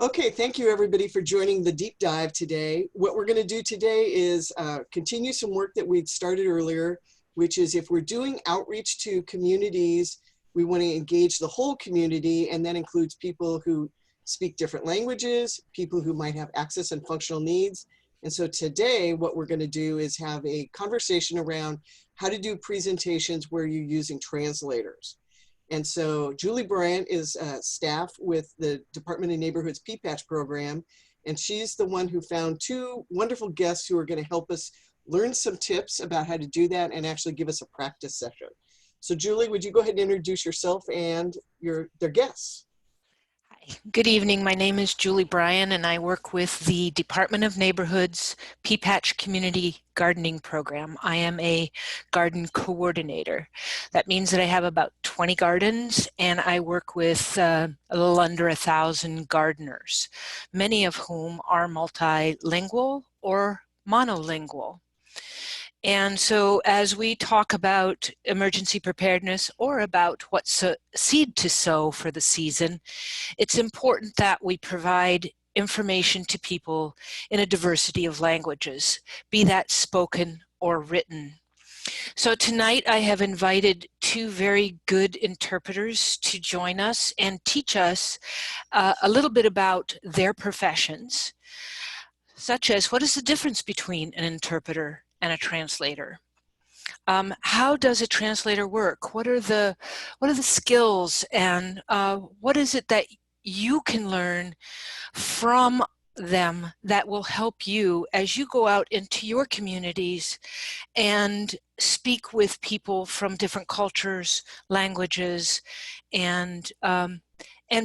Okay, thank you everybody for joining the deep dive today. What we're going to do today is continue some work that we'd started earlier, which is if we're doing outreach to communities, we want to engage the whole community, and that includes people who speak different languages, people who might have access and functional needs. And so today what we're going to do is have a conversation around how to do presentations where you're using translators. And so Julie Bryant is staff with the Department of Neighborhood's PPATCH program, and she's the one who found two wonderful guests who are going to help us learn some tips about how to do that and actually give us a practice session. So Julie, would you go ahead and introduce yourself and their guests? Hi, good evening. My name is Julie Bryant, and I work with the Department of Neighborhood's PPATCH Community Gardening Program. I am a garden coordinator. That means that I have about 20 gardens, and I work with a little under 1,000 gardeners, many of whom are multilingual or monolingual. And so as we talk about emergency preparedness or about what seed to sow for the season, it's important that we provide information to people in a diversity of languages, be that spoken or written. So tonight I have invited two very good interpreters to join us and teach us a little bit about their professions, such as what is the difference between an interpreter and a translator? How does a translator work? What are the skills, and what is it that you can learn from them that will help you as you go out into your communities and speak with people from different cultures, languages, and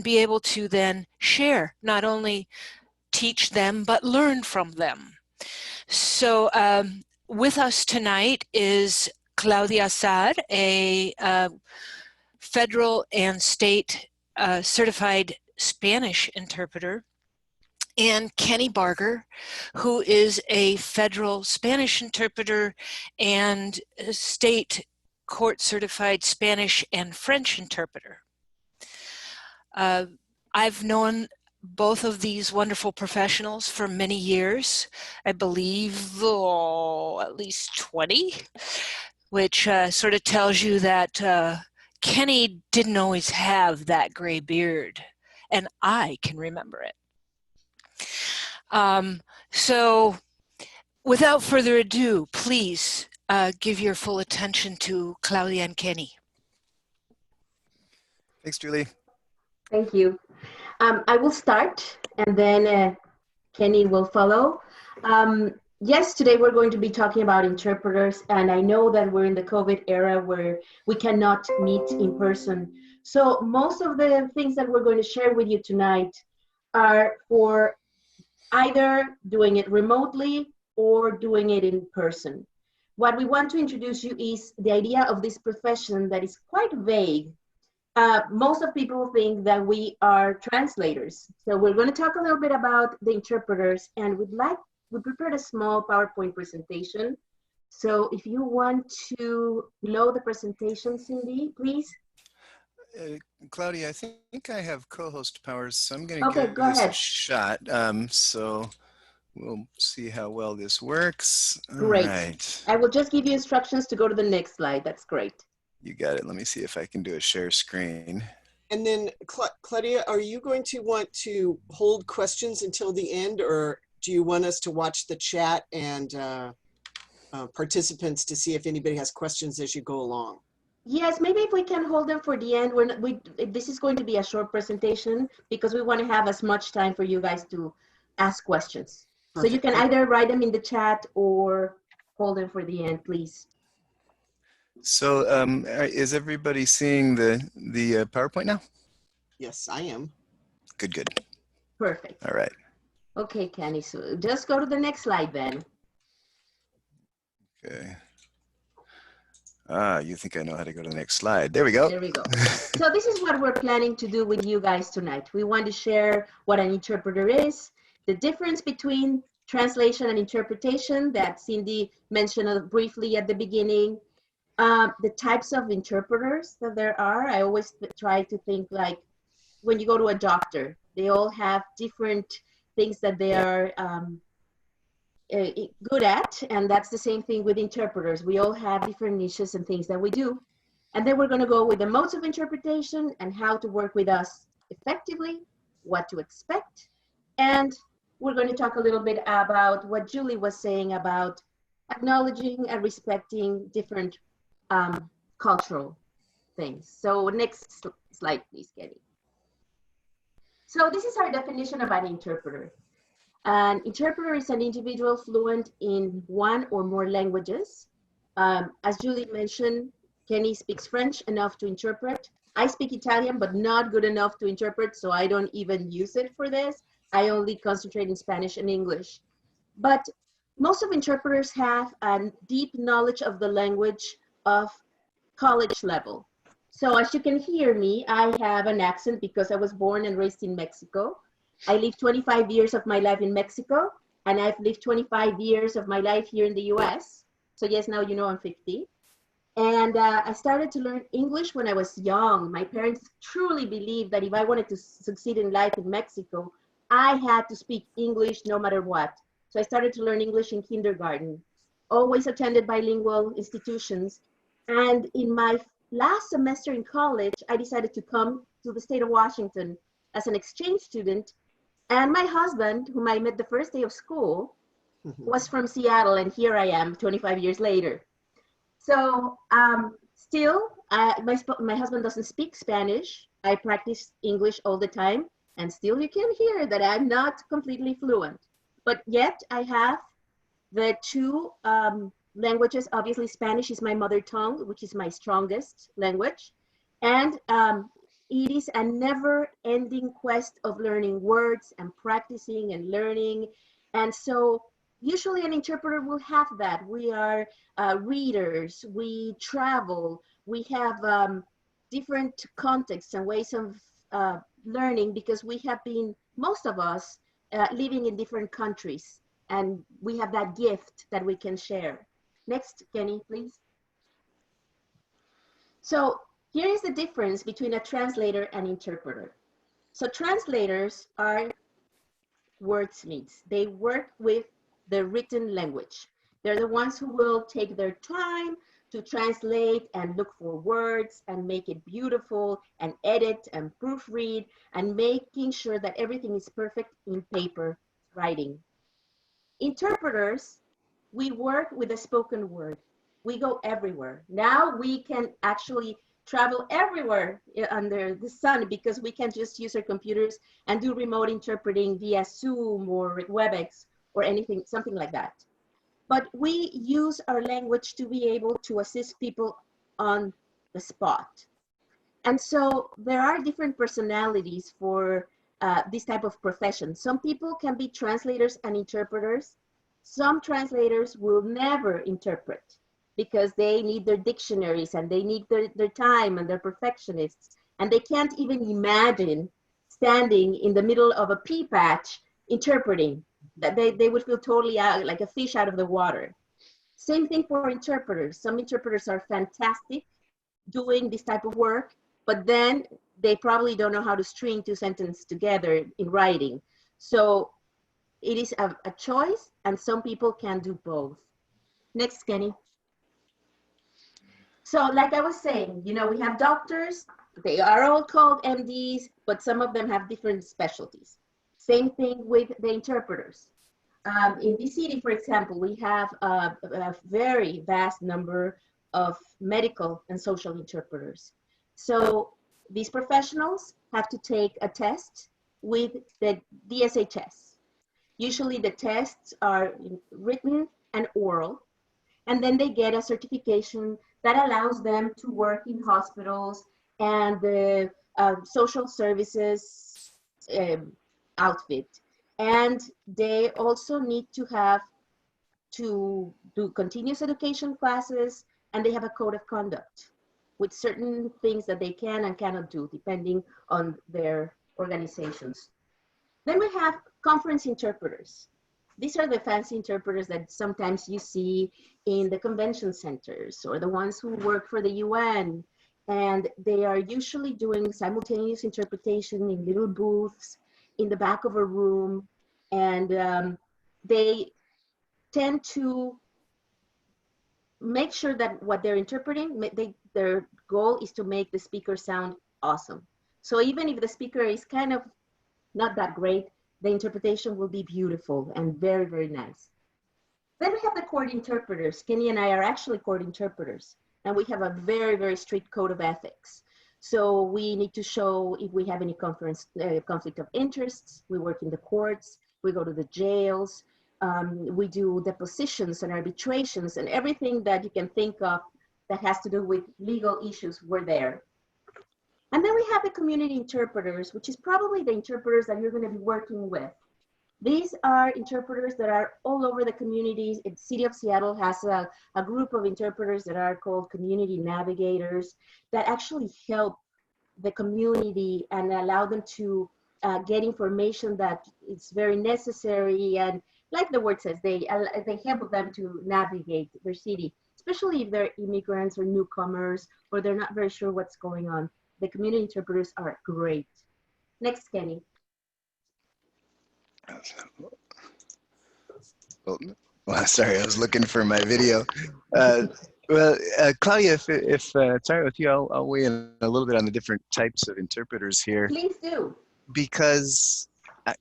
be able to then share, not only teach them, but learn from them. So with us tonight is Claudia Assad, a federal and state certified Spanish interpreter, and Kenny Barger, who is a federal Spanish interpreter and state court certified Spanish and French interpreter. I've known both of these wonderful professionals for many years, I believe at least 20, which sort of tells you that Kenny didn't always have that gray beard, and I can remember it. So without further ado, please give your full attention to Claudia and Kenny. Thanks, Julie. Thank you. I will start, and then Kenny will follow. Yes, today we're going to be talking about interpreters, and I know that we're in the COVID era where we cannot meet in person. So most of the things that we're going to share with you tonight are for either doing it remotely or doing it in person. What we want to introduce you is the idea of this profession that is quite vague. Most of people think that we are translators. So we're going to talk a little bit about the interpreters, and we prepared a small PowerPoint presentation. So if you want to load the presentation, Cindy, please. Claudia, I think I have co-host powers, so I'm going to give this a shot. So we'll see how well this works. Great. All right. I will just give you instructions to go to the next slide. That's great. You got it. Let me see if I can do a share screen. And then Claudia, are you going to want to hold questions until the end, or do you want us to watch the chat and participants to see if anybody has questions as you go along? Yes, maybe if we can hold them for the end. This is going to be a short presentation because we want to have as much time for you guys to ask questions. Perfect. So you can either write them in the chat or hold them for the end, please. So is everybody seeing the PowerPoint now? Yes, I am. Good, good. Perfect. All right. Okay, Kenny, so just go to the next slide then. Okay. You think I know how to go to the next slide. There we go. There we go. So this is what we're planning to do with you guys tonight. We want to share what an interpreter is, the difference between translation and interpretation that Cindy mentioned briefly at the beginning, the types of interpreters that there are. I always try to think like when you go to a doctor, They all have different things that they are good at, and that's the same thing with interpreters. We all have different niches and things that we do. And then we're going to go with the modes of interpretation and how to work with us effectively, what to expect, and we're going to talk a little bit about what Julie was saying about acknowledging and respecting different cultural things. So next slide, please, Kenny. So this is our definition of an interpreter. An interpreter is an individual fluent in one or more languages. As Julie mentioned, Kenny speaks French enough to interpret. I speak Italian, but not good enough to interpret, so I don't even use it for this. I only concentrate in Spanish and English. But most of interpreters have a deep knowledge of the language of college level. So as you can hear me, I have an accent because I was born and raised in Mexico. I lived 25 years of my life in Mexico, and I've lived 25 years of my life here in the US. So yes, now you know I'm 50. And I started to learn English when I was young. My parents truly believed that if I wanted to succeed in life in Mexico, I had to speak English no matter what. So I started to learn English in kindergarten, always attended bilingual institutions. And in my last semester in college, I decided to come to the state of Washington as an exchange student. And my husband, whom I met the first day of school, was from Seattle, and here I am 25 years later. So still, my husband doesn't speak Spanish. I practice English all the time, and still you can hear that I'm not completely fluent. But yet I have the two languages. Obviously, Spanish is my mother tongue, which is my strongest language. And it is a never-ending quest of learning words and practicing and learning. And so usually an interpreter will have that. We are readers, we travel, we have different contexts and ways of learning because we have been, most of us, living in different countries, and we have that gift that we can share. Next, Kenny, please. So here is the difference between a translator and interpreter. So translators are wordsmiths. They work with the written language. They're the ones who will take their time to translate and look for words and make it beautiful and edit and proofread and making sure that everything is perfect in paper writing. Interpreters, we work with the spoken word. We go everywhere. Now we can actually travel everywhere under the sun because we can just use our computers and do remote interpreting via Zoom or WebEx or anything, something like that. But we use our language to be able to assist people on the spot. And so there are different personalities for this type of profession. Some people can be translators and interpreters. Some translators will never interpret because they need their dictionaries and they need their time and they're perfectionists. And they can't even imagine standing in the middle of a pea patch interpreting. That they would feel totally out, like a fish out of the water. Same thing for interpreters. Some interpreters are fantastic doing this type of work, but then they probably don't know how to string two sentences together in writing. So it is a choice, and some people can do both. Next, Kenny. So like I was saying, you know, we have doctors, they are all called MDs, but some of them have different specialties. Same thing with the interpreters. In this city, for example, we have a very vast number of medical and social interpreters. So these professionals have to take a test with the DSHS. Usually the tests are written and oral, and then they get a certification that allows them to work in hospitals and the social services outfit. And they also need to have to do continuous education classes, and they have a code of conduct with certain things that they can and cannot do depending on their organizations. Then we have conference interpreters. These are the fancy interpreters that sometimes you see in the convention centers or the ones who work for the UN. And they are usually doing simultaneous interpretation in little booths. in the back of a room, and they tend to make sure that what they're interpreting, their goal is to make the speaker sound awesome. So even if the speaker is kind of not that great, the interpretation will be beautiful and very, very nice. Then we have the court interpreters. Kenny and I are actually court interpreters, and we have a very, very strict code of ethics. So we need to show if we have any conflict of interests. We work in the courts, we go to the jails, we do depositions and arbitrations, and everything that you can think of that has to do with legal issues, we're there. And then we have the community interpreters, which is probably the interpreters that you're going to be working with. These are interpreters that are all over the communities. The city of Seattle has a group of interpreters that are called community navigators that actually help the community and allow them to get information that is very necessary. And like the word says, they help them to navigate their city, especially if they're immigrants or newcomers, or they're not very sure what's going on. The community interpreters are great. Next, Kenny. Well, sorry, I was looking for my video. Claudia, if it's all right with you, I'll weigh in a little bit on the different types of interpreters here. Please do. Because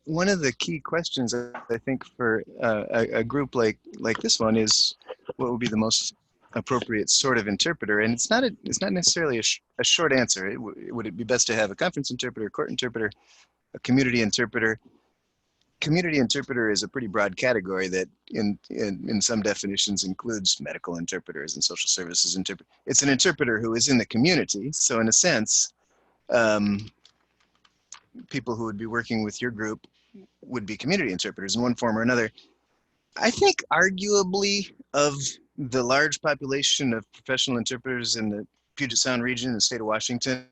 one of the key questions, I think, for a group like this one is what would be the most appropriate sort of interpreter, and it's not necessarily a short answer. Would it be best to have a conference interpreter, court interpreter, a community interpreter? Community interpreter is a pretty broad category that in some definitions includes medical interpreters and social services interpreters. It's an interpreter who is in the community. So in a sense, people who would be working with your group would be community interpreters in one form or another. I think arguably of the large population of professional interpreters in the Puget Sound region in the state of Washington,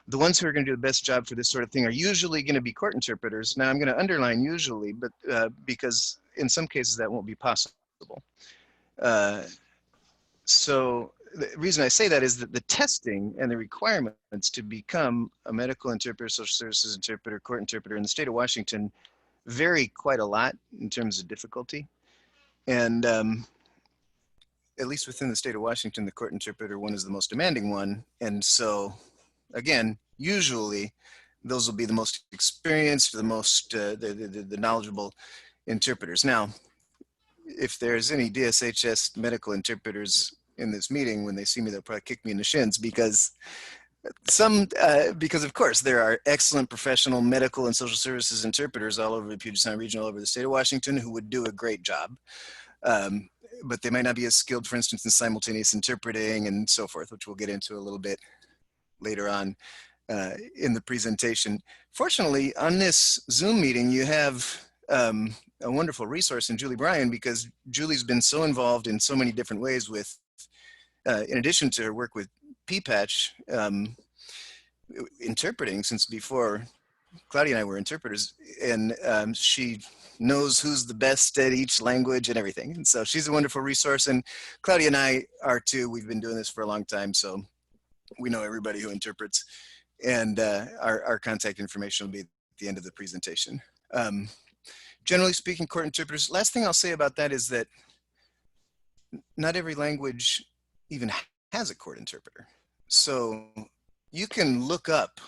the ones who are going to do the best job for this sort of thing are usually going to be court interpreters. Now I'm going to underline usually, but because in some cases that won't be possible. So the reason I say that is that the testing and the requirements to become a medical interpreter, social services interpreter, court interpreter in the state of Washington vary quite a lot in terms of difficulty. And at least within the state of Washington, the court interpreter one is the most demanding one. And so again, usually those will be the most experienced, the most the knowledgeable interpreters. Now, if there's any DSHS medical interpreters in this meeting, when they see me, they'll probably kick me in the shins because of course there are excellent professional medical and social services interpreters all over the Puget Sound region, all over the state of Washington, who would do a great job. But they might not be as skilled, for instance, in simultaneous interpreting and so forth, which we'll get into a little bit later on in the presentation. Fortunately, on this Zoom meeting, you have a wonderful resource in Julie Bryan, because Julie's been so involved in so many different ways with, in addition to her work with PPatch, interpreting since before Claudia and I were interpreters, and she knows who's the best at each language and everything. And so she's a wonderful resource, and Claudia and I are too. We've been doing this for a long time, so we know everybody who interprets, and our contact information will be at the end of the presentation. Generally speaking, court interpreters, last thing I'll say about that is that not every language even has a court interpreter. So you can look up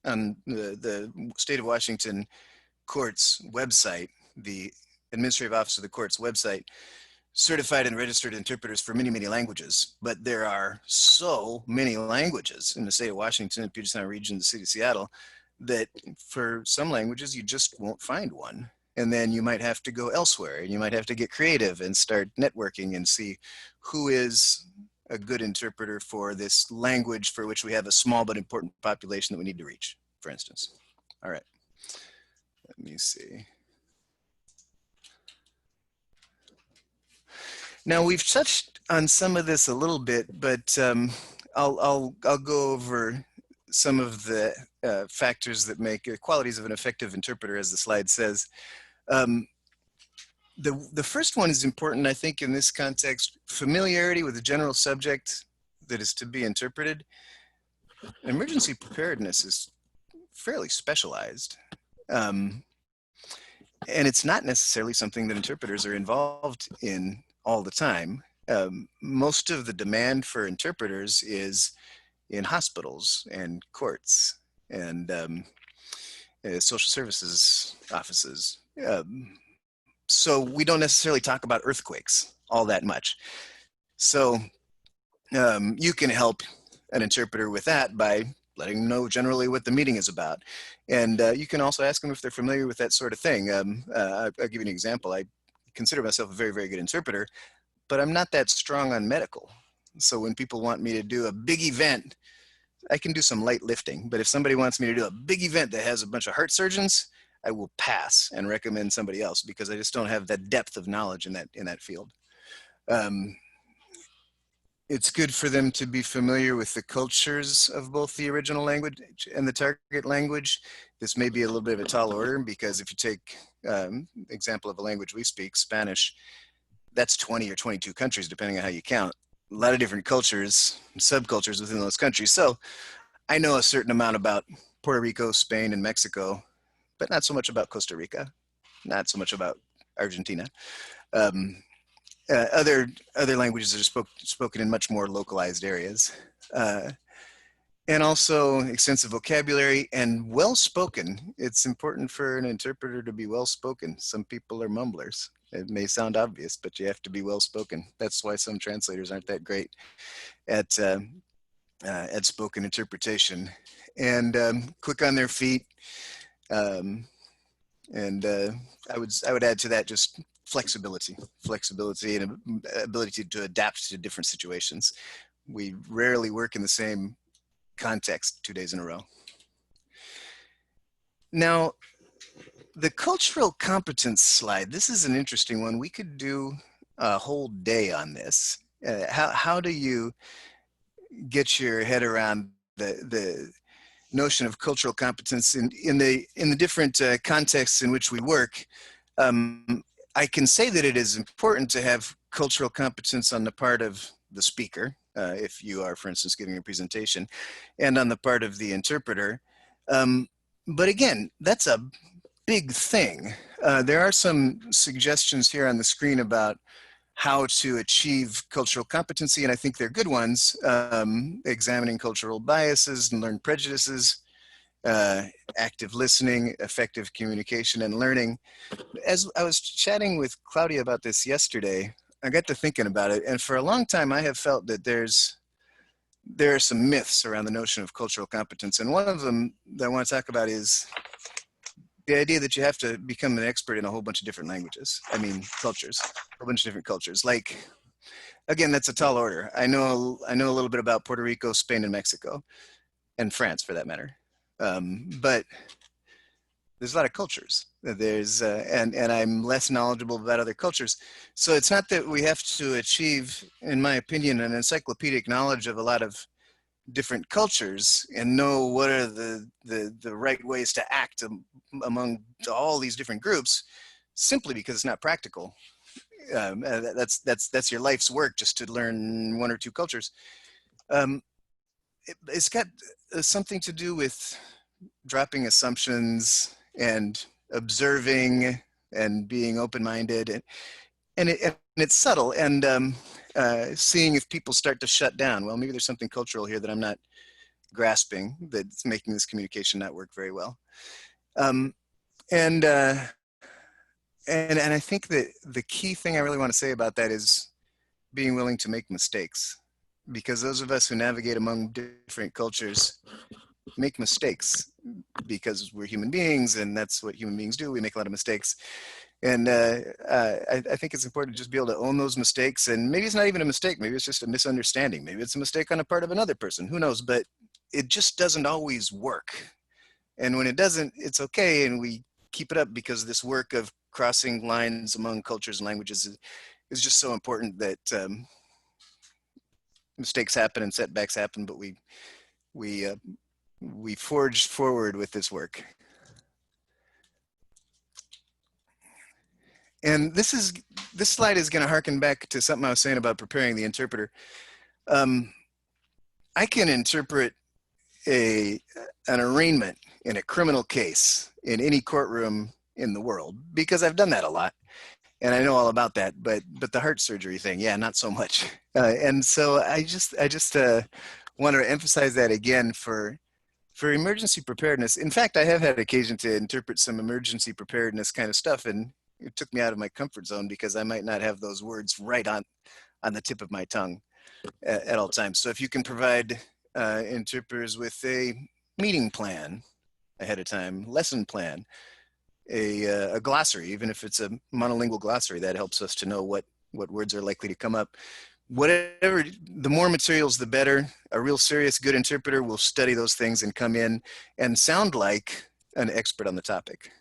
on the state of Washington court's website, the Administrative Office of the Court's website, certified and registered interpreters for many, many languages, but there are so many languages in the state of Washington, Puget Sound region, the city of Seattle, that for some languages, you just won't find one. And then you might have to go elsewhere, and you might have to get creative and start networking and see who is a good interpreter for this language for which we have a small but important population that we need to reach, for instance. All right, let me see. Now we've touched on some of this a little bit, but I'll go over some of the factors that make qualities of an effective interpreter, as the slide says. The first one is important, I think, in this context: familiarity with the general subject that is to be interpreted. Emergency preparedness is fairly specialized. And it's not necessarily something that interpreters are involved in all the time. Most of the demand for interpreters is in hospitals and courts and social services offices. So we don't necessarily talk about earthquakes all that much. So you can help an interpreter with that by letting them know generally what the meeting is about. And you can also ask them if they're familiar with that sort of thing. I'll give you an example. I consider myself a very, very good interpreter, but I'm not that strong on medical. So when people want me to do a big event, I can do some light lifting. But if somebody wants me to do a big event that has a bunch of heart surgeons, I will pass and recommend somebody else because I just don't have that depth of knowledge in that field. It's good for them to be familiar with the cultures of both the original language and the target language. This may be a little bit of a tall order because if you take example of a language we speak, Spanish, that's 20 or 22 countries, depending on how you count. A lot of different cultures, subcultures within those countries. So I know a certain amount about Puerto Rico, Spain, and Mexico, but not so much about Costa Rica, not so much about Argentina. Other languages are spoken in much more localized areas. And also extensive vocabulary and well-spoken. It's important for an interpreter to be well-spoken. Some people are mumblers. It may sound obvious, but you have to be well-spoken. That's why some translators aren't that great at spoken interpretation. And quick on their feet. I would add to that just flexibility and ability to adapt to different situations. We rarely work in the same context 2 days in a row. Now, the cultural competence slide, this is an interesting one. We could do a whole day on this. How do you get your head around the notion of cultural competence in the different contexts in which we work? I can say that it is important to have cultural competence on the part of the speaker, if you are, for instance, giving a presentation, and on the part of the interpreter. But again, that's a big thing. There are some suggestions here on the screen about how to achieve cultural competency, and I think they're good ones. Examining cultural biases and learned prejudices, active listening, effective communication, and learning. As I was chatting with Claudia about this yesterday, I got to thinking about it, and for a long time I have felt that there are some myths around the notion of cultural competence, and one of them that I want to talk about is the idea that you have to become an expert in a whole bunch of different languages. I mean, cultures, a whole bunch of different cultures. Like, again, that's a tall order. I know a little bit about Puerto Rico, Spain, and Mexico, and France for that matter. But there's a lot of cultures. And I'm less knowledgeable about other cultures. So it's not that we have to achieve, in my opinion, an encyclopedic knowledge of a lot of different cultures and know what are the right ways to act among all these different groups, simply because it's not practical. That's your life's work, just to learn one or two cultures. It's got something to do with dropping assumptions and observing and being open-minded, and it's subtle, and seeing if people start to shut down. Well, maybe there's something cultural here that I'm not grasping that's making this communication not work very well. And I think that the key thing I really want to say about that is being willing to make mistakes, because those of us who navigate among different cultures make mistakes because we're human beings, and that's what human beings do. We make a lot of mistakes. And I think it's important to just be able to own those mistakes. And maybe it's not even a mistake. Maybe it's just a misunderstanding. Maybe it's a mistake on the part of another person. Who knows? But it just doesn't always work. And when it doesn't, it's okay. And we keep it up because this work of crossing lines among cultures and languages is just so important that mistakes happen and setbacks happen, but we forge forward with this work. And this slide is going to harken back to something I was saying about preparing the interpreter. I can interpret an arraignment in a criminal case in any courtroom in the world, because I've done that a lot and I know all about that, but the heart surgery thing, yeah, not so much. And so I just want to emphasize that again for emergency preparedness. In fact, I have had occasion to interpret some emergency preparedness kind of stuff, and it took me out of my comfort zone because I might not have those words right on the tip of my tongue at all times. So if you can provide interpreters with a meeting plan ahead of time, lesson plan, a glossary, even if it's a monolingual glossary, that helps us to know what words are likely to come up. Whatever, the more materials, the better. A real serious, good interpreter will study those things and come in and sound like an expert on the topic.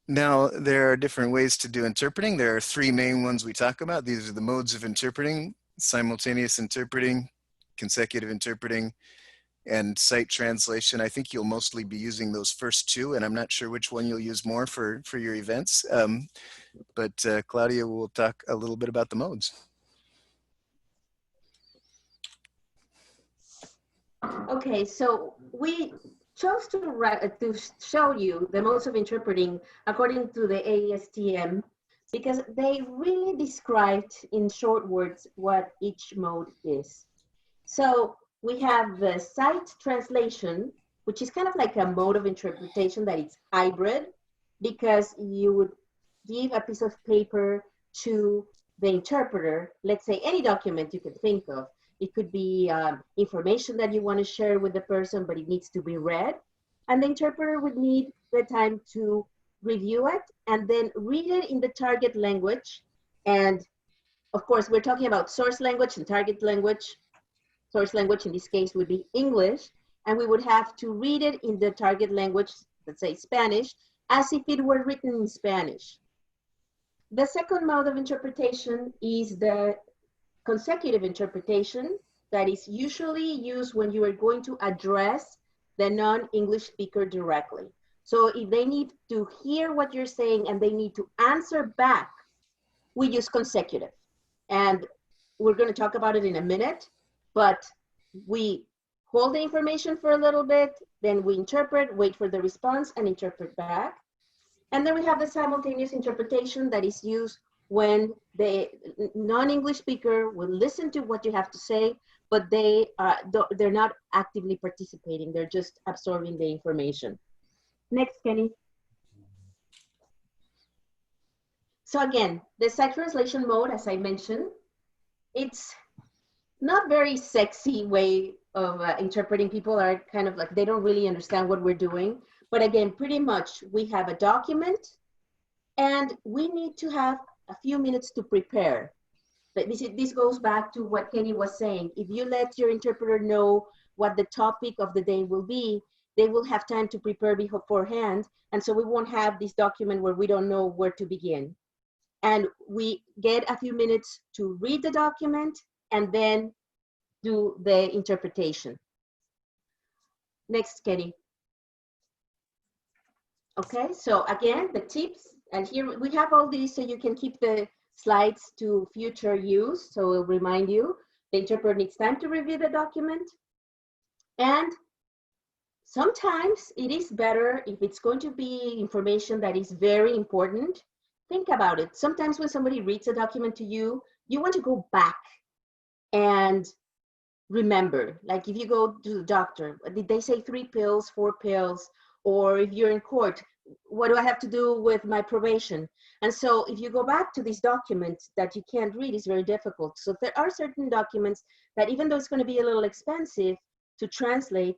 Now, there are different ways to do interpreting. There are three main ones we talk about. These are the modes of interpreting: simultaneous interpreting, consecutive interpreting, and sight translation. I think you'll mostly be using those first two, and I'm not sure which one you'll use more for your events. But Claudia will talk a little bit about the modes. Okay, so we chose to show you the modes of interpreting according to the ASTM because they really described in short words what each mode is. So we have the sight translation, which is kind of like a mode of interpretation that it's hybrid, because you would give a piece of paper to the interpreter, let's say any document you can think of. It could be information that you want to share with the person, but it needs to be read. And the interpreter would need the time to review it and then read it in the target language. And of course, we're talking about source language and target language. Source language in this case would be English. And we would have to read it in the target language, let's say Spanish, as if it were written in Spanish. The second mode of interpretation is the consecutive interpretation that is usually used when you are going to address the non-English speaker directly. So if they need to hear what you're saying and they need to answer back, we use consecutive. And we're going to talk about it in a minute, but we hold the information for a little bit, then we interpret, wait for the response, and interpret back. And then we have the simultaneous interpretation that is used when the non-English speaker will listen to what you have to say, but they're not actively participating. They're just absorbing the information. Next, Kenny. So again, the sight translation mode, as I mentioned, it's not very sexy way of interpreting. People are kind of like, they don't really understand what we're doing. But again, pretty much we have a document and we need to have a few minutes to prepare. But this goes back to what Kenny was saying. If you let your interpreter know what the topic of the day will be, they will have time to prepare beforehand. And so we won't have this document where we don't know where to begin. And we get a few minutes to read the document and then do the interpretation. Next, Kenny. Okay, so again, the tips, and here we have all these so you can keep the slides to future use. So we'll remind you, the interpreter needs time to review the document. And sometimes it is better if it's going to be information that is very important. Think about it. Sometimes when somebody reads a document to you, you want to go back and remember. Like if you go to the doctor, did they say 3 pills, 4 pills? Or if you're in court, what do I have to do with my probation? And so if you go back to these documents that you can't read, it's very difficult. So there are certain documents that even though it's going to be a little expensive to translate,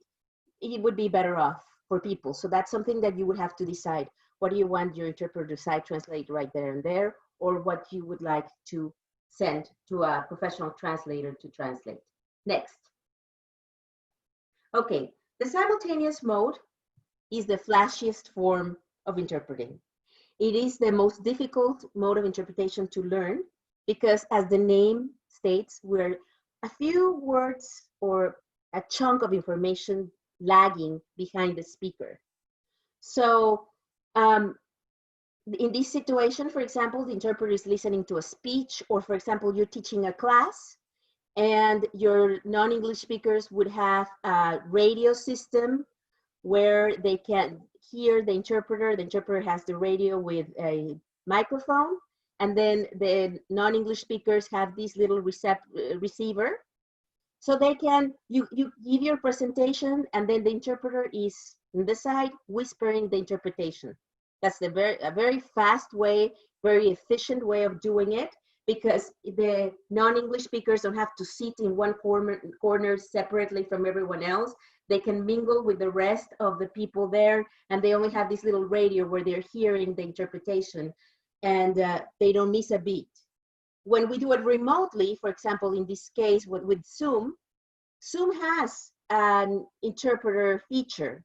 it would be better off for people. So that's something that you would have to decide. What do you want your interpreter to sight translate right there and there, or what you would like to send to a professional translator to translate? Next. Okay, the simultaneous mode is the flashiest form of interpreting. It is the most difficult mode of interpretation to learn because, as the name states, we're a few words or a chunk of information lagging behind the speaker. So in this situation, for example, the interpreter is listening to a speech, or for example, you're teaching a class And your non-English speakers would have a radio system where they can hear the interpreter. The interpreter has the radio with a microphone, and then the non-English speakers have this little receiver. So they can, you give your presentation, and then the interpreter is on the side whispering the interpretation. That's a very fast way, very efficient way of doing it, because the non-English speakers don't have to sit in one corner separately from everyone else. They can mingle with the rest of the people there, and they only have this little radio where they're hearing the interpretation, and they don't miss a beat. When we do it remotely, for example, in this case with Zoom, Zoom has an interpreter feature.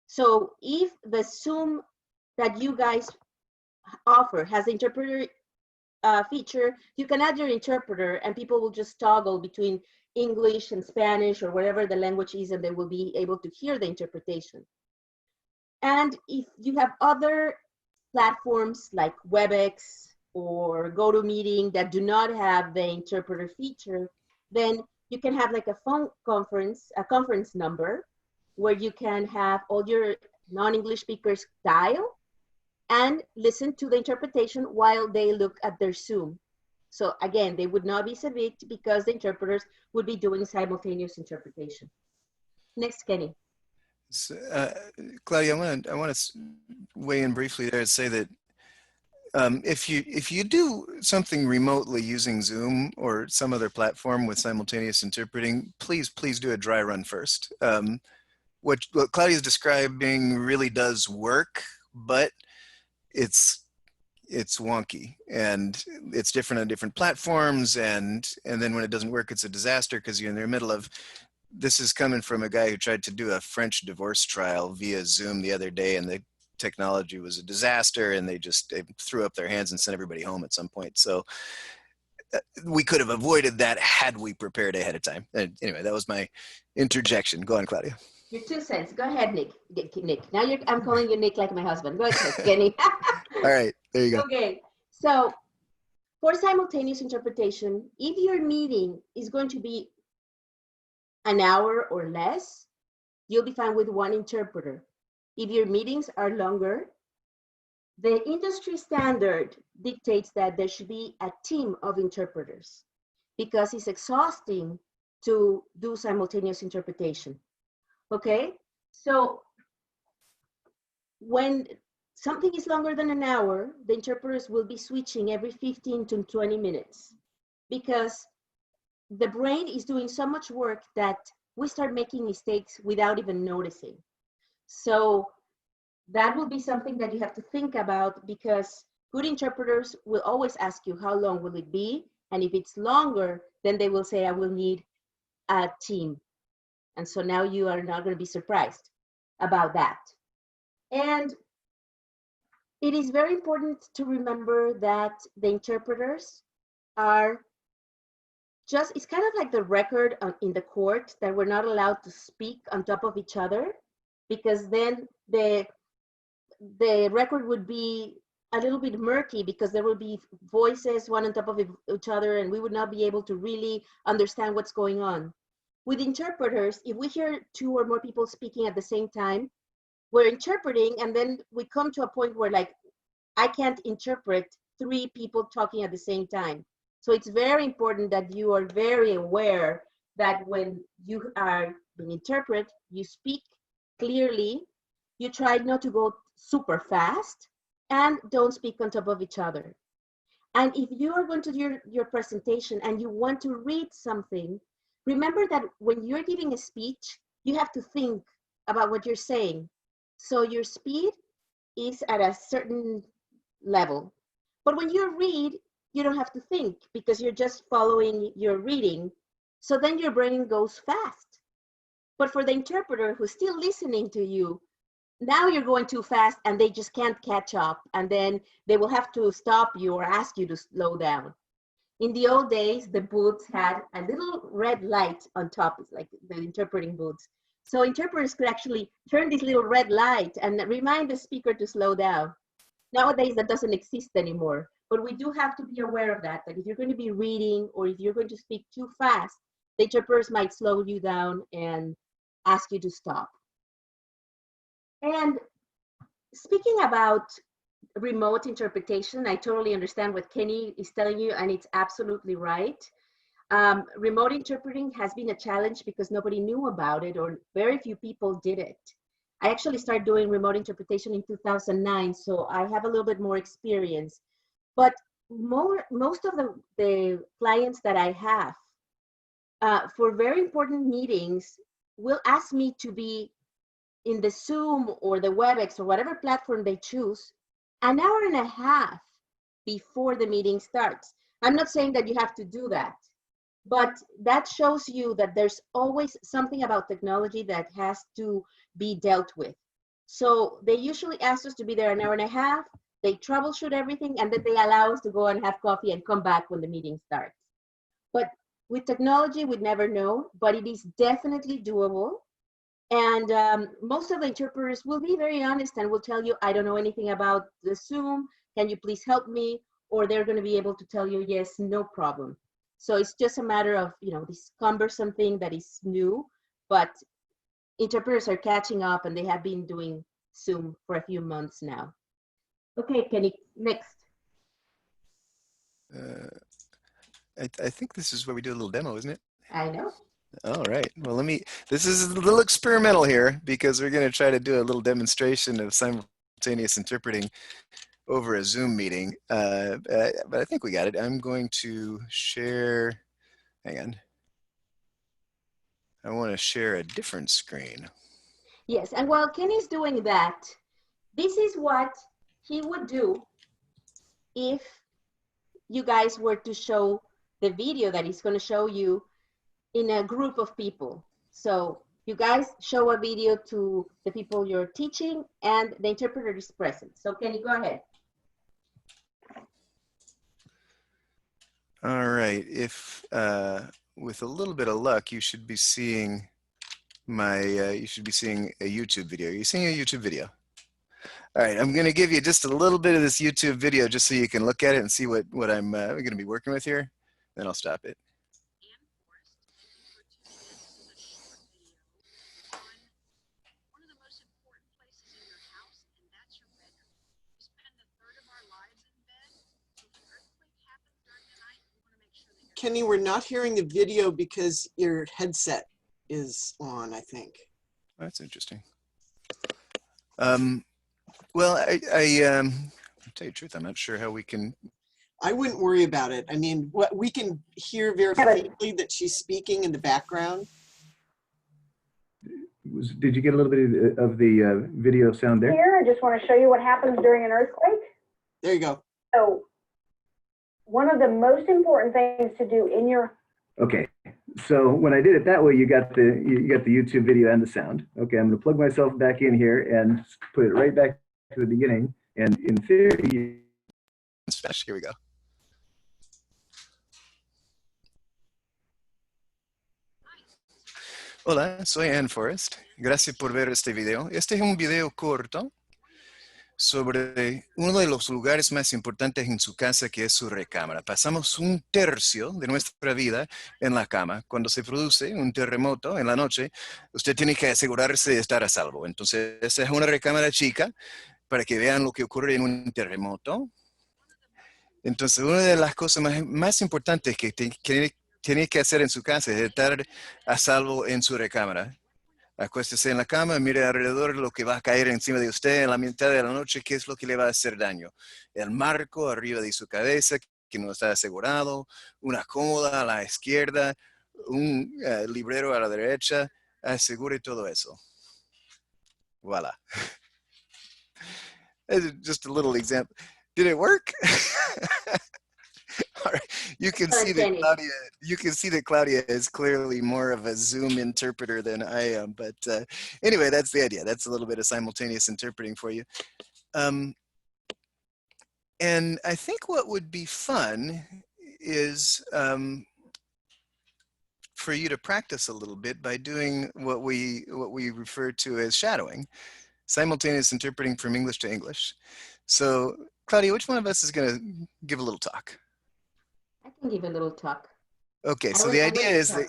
So if the Zoom that you guys offer has the interpreter feature, you can add your interpreter and people will just toggle between English and Spanish or whatever the language is, and they will be able to hear the interpretation. And if you have other platforms like WebEx or GoToMeeting that do not have the interpreter feature, then you can have like a phone conference, a conference number where you can have all your non-English speakers dial and listen to the interpretation while they look at their Zoom. So again, they would not be subject because the interpreters would be doing simultaneous interpretation. Next, Kenny. So, Claudia, I want to weigh in briefly there and say that if you do something remotely using Zoom or some other platform with simultaneous interpreting, please do a dry run first. What Claudia is describing really does work, but it's wonky and it's different on different platforms, and then when it doesn't work, it's a disaster because you're in the middle of. This is coming from a guy who tried to do a French divorce trial via Zoom the other day, and the technology was a disaster, and they threw up their hands and sent everybody home at some point. So we could have avoided that had we prepared ahead of time. And anyway, that was my interjection. Go on, Claudia. Your 2 cents. Go ahead, Nick. Nick. Now I'm calling you Nick like my husband. Go ahead, Kenny. All right, there you go. Okay, so for simultaneous interpretation, if your meeting is going to be an hour or less, you'll be fine with one interpreter. If your meetings are longer, the industry standard dictates that there should be a team of interpreters because it's exhausting to do simultaneous interpretation. Okay, so when something is longer than an hour, the interpreters will be switching every 15 to 20 minutes because the brain is doing so much work that we start making mistakes without even noticing. So that will be something that you have to think about, because good interpreters will always ask you how long will it be, and if it's longer, then they will say I will need a team. And so now you are not going to be surprised about that. And it is very important to remember that the interpreters are just, it's kind of like the record in the court that we're not allowed to speak on top of each other, because then the record would be a little bit murky because there will be voices one on top of each other and we would not be able to really understand what's going on. With interpreters, if we hear 2 or more people speaking at the same time, we're interpreting, and then we come to a point where like, I can't interpret 3 people talking at the same time. So it's very important that you are very aware that when you are being interpreted, you speak clearly, you try not to go super fast, and don't speak on top of each other. And if you are going to do your presentation and you want to read something, remember that when you're giving a speech, you have to think about what you're saying. So your speed is at a certain level. But when you read, you don't have to think because you're just following your reading. So then your brain goes fast. But for the interpreter who's still listening to you, now you're going too fast and they just can't catch up. And then they will have to stop you or ask you to slow down. In the old days, the booths had a little red light on top, like the interpreting booths. So interpreters could actually turn this little red light and remind the speaker to slow down. Nowadays, that doesn't exist anymore. But we do have to be aware of that, that if you're going to be reading or if you're going to speak too fast, the interpreters might slow you down and ask you to stop. And speaking about remote interpretation, I totally understand what Kenny is telling you, and it's absolutely right. Remote interpreting has been a challenge because nobody knew about it, or very few people did it. I actually started doing remote interpretation in 2009, so I have a little bit more experience. But most of the clients that I have for very important meetings will ask me to be in the Zoom or the WebEx or whatever platform they choose an hour and a half before the meeting starts. I'm not saying that you have to do that, but that shows you that there's always something about technology that has to be dealt with. So they usually ask us to be there an hour and a half, they troubleshoot everything, and then they allow us to go and have coffee and come back when the meeting starts. But with technology, we'd never know, but it is definitely doable. And most of the interpreters will be very honest and will tell you, I don't know anything about the Zoom, can you please help me? Or they're going to be able to tell you, yes, no problem. So it's just a matter of, this cumbersome thing that is new, but interpreters are catching up and they have been doing Zoom for a few months now. Okay, Kenny, next. I think this is where we do a little demo, isn't it? I know. All right. Well, this is a little experimental here because we're going to try to do a little demonstration of simultaneous interpreting over a Zoom meeting. But I think we got it. I'm going to share, hang on. I want to share a different screen. Yes, and while Kenny's doing that, this is what he would do if you guys were to show the video that he's going to show you in a group of people. So you guys show a video to the people you're teaching and the interpreter is present. So Kenny, go ahead. All right. If with a little bit of luck, you should be seeing you should be seeing a YouTube video. Are you seeing a YouTube video? All right, I'm going to give you just a little bit of this YouTube video just so you can look at it and see what I'm going to be working with here. Then I'll stop it. Kenny, we're not hearing the video because your headset is on, I think. That's interesting. Well, I'll tell you the truth, I'm not sure how we can. I wouldn't worry about it. I mean, what we can hear very faintly that she's speaking in the background. Did you get a little bit of the video sound there? Here, I just want to show you what happens during an earthquake. There you go. So, one of the most important things to do in your. Okay, so when I did it that way, you got the YouTube video and the sound. Okay, I'm going to plug myself back in here and put it right back to the beginning. And in theory, here we go. Hola, soy Ann Forrest. Gracias por ver este video. Este es un video corto sobre uno de los lugares más importantes en su casa, que es su recámara. Pasamos un tercio de nuestra vida en la cama. Cuando se produce un terremoto en la noche, usted tiene que asegurarse de estar a salvo. Entonces, esa es una recámara chica para que vean lo que ocurre en un terremoto. Entonces, una de las cosas más importantes que tiene que hacer en su casa es estar a salvo en su recámara. Acuéstese en la cama, mire alrededor lo que va a caer encima de usted en la mitad de la noche, qué es lo que le va a hacer daño. El marco arriba de su cabeza, que no está asegurado, una cómoda a la izquierda, un librero a la derecha, asegure todo eso. Voila. Just a little example. Did it work? All right. You can see that Claudia is clearly more of a Zoom interpreter than I am. But anyway, that's the idea. That's a little bit of simultaneous interpreting for you. And I think what would be fun is for you to practice a little bit by doing what we refer to as shadowing, simultaneous interpreting from English to English. So Claudia, which one of us is going to give a little talk? I can give a little talk. Okay, so the idea is that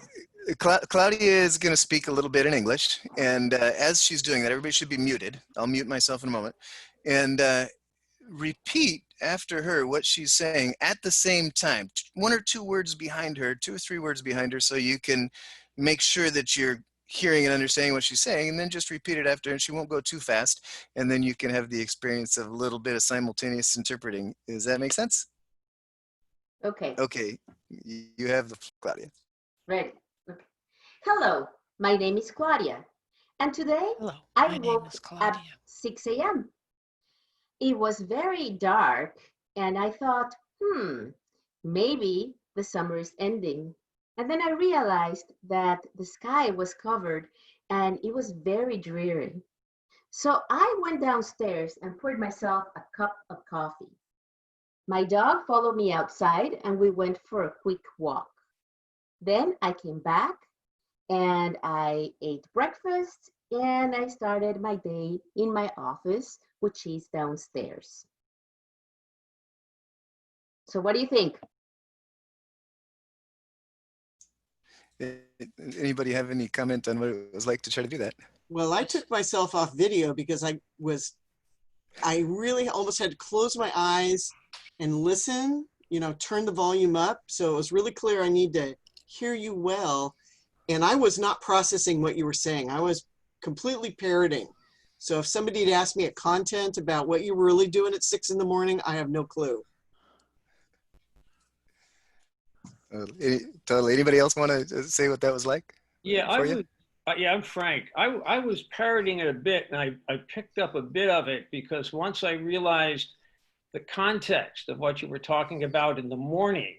Claudia is going to speak a little bit in English, and as she's doing that, everybody should be muted. I'll mute myself in a moment, and repeat after her what she's saying at the same time, 1 or 2 words behind her, 2 or 3 words behind her, so you can make sure that you're hearing and understanding what she's saying, and then just repeat it after, and she won't go too fast, and then you can have the experience of a little bit of simultaneous interpreting. Does that make sense? Okay. Okay, you have the Claudia. Ready. Okay. Hello, my name is Claudia, and today Hello, I my name woke is up Claudia. 6 a.m. It was very dark, and I thought, maybe the summer is ending. And then I realized that the sky was covered and it was very dreary. So I went downstairs and poured myself a cup of coffee. My dog followed me outside and we went for a quick walk. Then I came back and I ate breakfast and I started my day in my office, which is downstairs. So what do you think? Anybody have any comment on what it was like to try to do that? Well, I took myself off video because I really almost had to close my eyes and listen, turn the volume up. So it was really clear I need to hear you well. And I was not processing what you were saying. I was completely parroting. So if somebody had asked me at content about what you were really doing at 6 in the morning, I have no clue. Totally. Anybody else want to say what that was like? Yeah, I'm Frank. I was parroting it a bit, and I picked up a bit of it because once I realized the context of what you were talking about in the morning,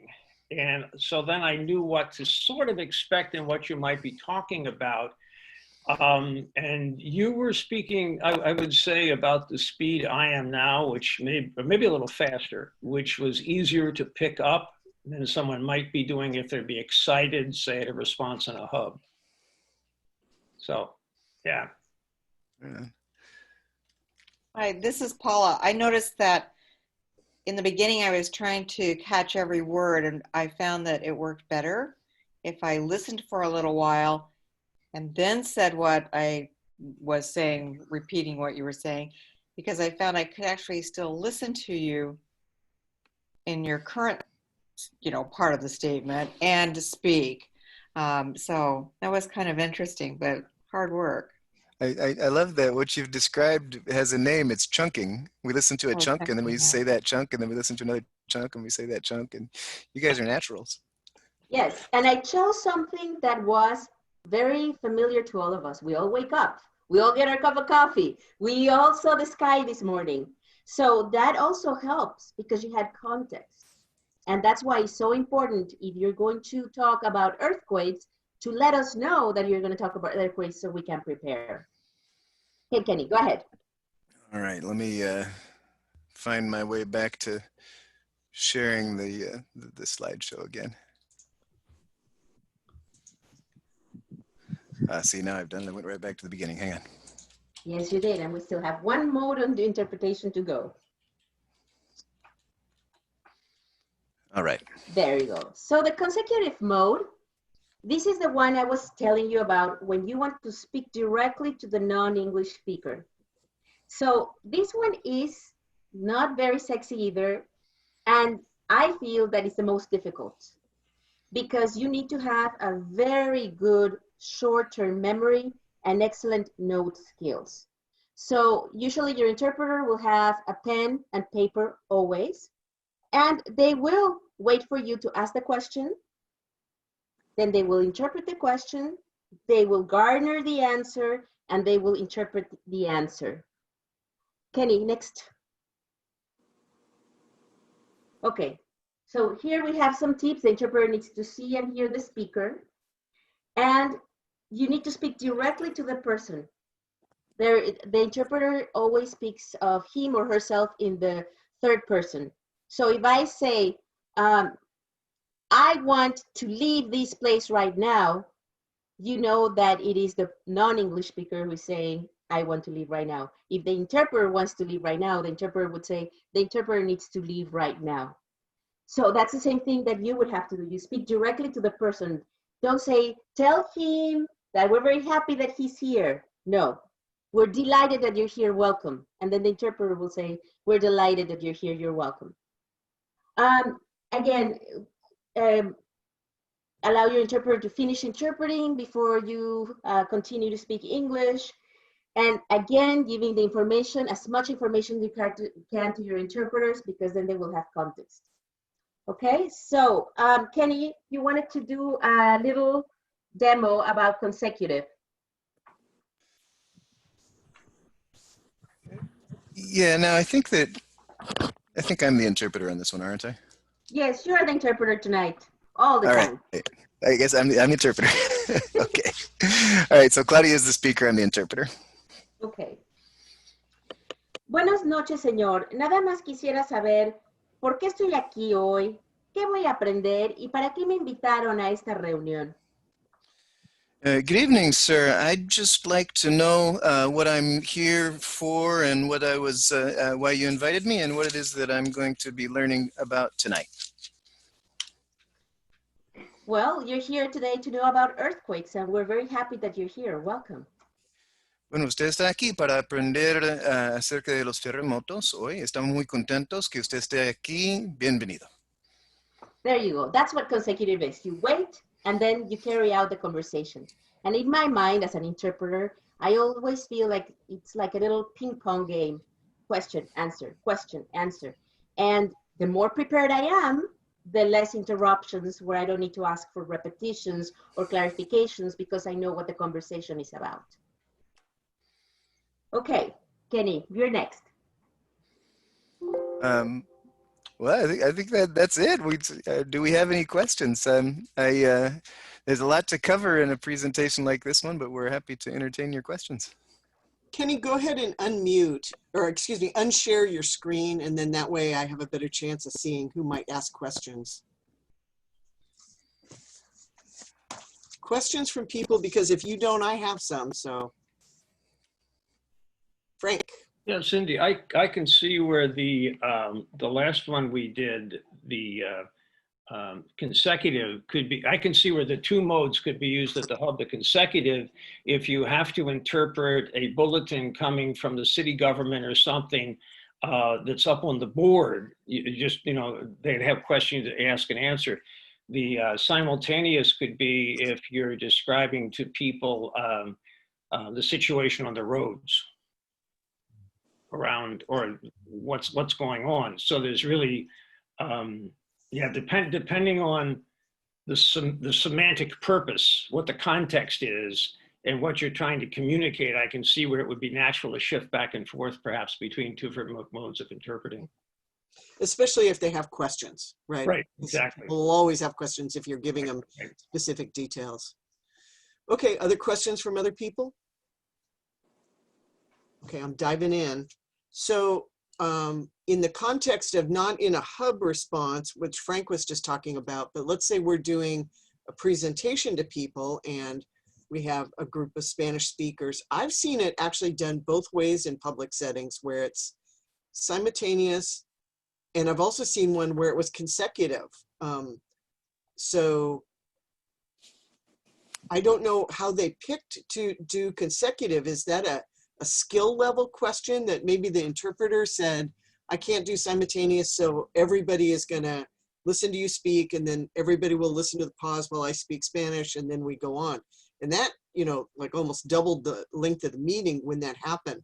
and so then I knew what to sort of expect and what you might be talking about. And you were speaking, I would say, about the speed I am now, which maybe a little faster, which was easier to pick up than someone might be doing if they'd be excited, say, at a response in a hub. So, yeah. Hi, this is Paula. I noticed that in the beginning I was trying to catch every word, and I found that it worked better if I listened for a little while and then said what I was saying, repeating what you were saying, because I found I could actually still listen to you in your current, part of the statement and to speak. So that was kind of interesting, but hard work. I love that what you've described has a name. It's chunking. We listen to a chunk and then we say that chunk, and then we listen to another chunk and we say that chunk, and you guys are naturals. Yes, and I chose something that was very familiar to all of us. We all wake up. We all get our cup of coffee. We all saw the sky this morning. So that also helps because you had context. And that's why it's so important if you're going to talk about earthquakes to let us know that you're going to talk about earthquakes so we can prepare. Hey, Kenny, go ahead. All right, let me find my way back to sharing the slideshow again. See, now I've done it. I went right back to the beginning. Hang on. Yes, you did. And we still have one mode on the interpretation to go. All right. There you go. So the consecutive mode, this is the one I was telling you about when you want to speak directly to the non-English speaker. So this one is not very sexy either. And I feel that it's the most difficult because you need to have a very good short-term memory and excellent note skills. So usually your interpreter will have a pen and paper always, and they will wait for you to ask the question. Then they will interpret the question, they will garner the answer, and they will interpret the answer. Kenny, next. Okay, so here we have some tips. The interpreter needs to see and hear the speaker, and you need to speak directly to the person. The interpreter always speaks of him or herself in the third person. So if I say, I want to leave this place right now, you know that it is the non-English speaker who is saying, I want to leave right now. If the interpreter wants to leave right now, the interpreter would say, the interpreter needs to leave right now. So that's the same thing that you would have to do. You speak directly to the person. Don't say, tell him that we're very happy that he's here. No, we're delighted that you're here, welcome. And then the interpreter will say, we're delighted that you're here, you're welcome. Again, allow your interpreter to finish interpreting before you continue to speak English. And again, giving the information, as much information you can to your interpreters, because then they will have context. Okay, so Kenny, you wanted to do a little demo about consecutive. Yeah, no, I think I'm the interpreter on this one, aren't I? Yes, you are the interpreter tonight, all the time. Right. I guess I'm the interpreter. Okay. All right, so Claudia is the speaker, I'm the interpreter. Okay. Buenas noches, señor. Nada más quisiera saber por qué estoy aquí hoy, qué voy a aprender y para qué me invitaron a esta reunión. Good evening, sir. I'd just like to know what I'm here for and what why you invited me and what it is that I'm going to be learning about tonight. Well, you're here today to know about earthquakes, and we're very happy that you're here. Welcome. Bueno, usted está aquí para aprender acerca de los terremotos hoy. Estamos muy contentos que usted esté aquí. Bienvenido. There you go. That's what consecutive is. You wait, and then you carry out the conversation. And in my mind, as an interpreter, I always feel like it's like a little ping pong game. Question, answer, question, answer. And the more prepared I am, the less interruptions where I don't need to ask for repetitions or clarifications because I know what the conversation is about. Okay, Kenny, you're next. Well, I think that's it. Do we have any questions? There's a lot to cover in a presentation like this one, but we're happy to entertain your questions. Kenny, go ahead and unshare your screen, and then that way I have a better chance of seeing who might ask questions. Questions from people, because if you don't, I have some, so. Frank. Yeah, Cindy, I can see where the last one we did, the consecutive could be, I can see where the two modes could be used at the hub. The consecutive, if you have to interpret a bulletin coming from the city government or something that's up on the board, they'd have questions to ask and answer. The simultaneous could be if you're describing to people the situation on the roads around, or what's going on. So there's really, depending on the semantic purpose, what the context is, and what you're trying to communicate, I can see where it would be natural to shift back and forth, perhaps between two different modes of interpreting. Especially if they have questions, right? Right, exactly. We'll always have questions if you're giving them specific details. Okay, other questions from other people? Okay, I'm diving in. So in the context of not in a hub response, which Frank was just talking about, but let's say we're doing a presentation to people and we have a group of Spanish speakers. I've seen it actually done both ways in public settings where it's simultaneous, and I've also seen one where it was consecutive. So I don't know how they picked to do consecutive. Is that a skill level question that maybe the interpreter said, I can't do simultaneous, so everybody is gonna listen to you speak, and then everybody will listen to the pause while I speak Spanish, and then we go on. And that, like almost doubled the length of the meeting when that happened.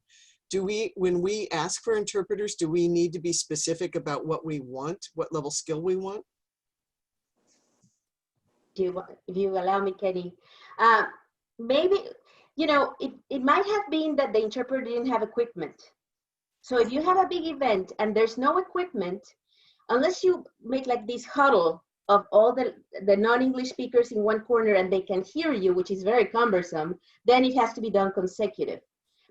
When we ask for interpreters, do we need to be specific about what we want, what level skill we want? If you allow me, Kenny, maybe, it might have been that the interpreter didn't have equipment. So if you have a big event and there's no equipment, unless you make like this huddle of all the non-English speakers in one corner and they can hear you, which is very cumbersome, then it has to be done consecutive.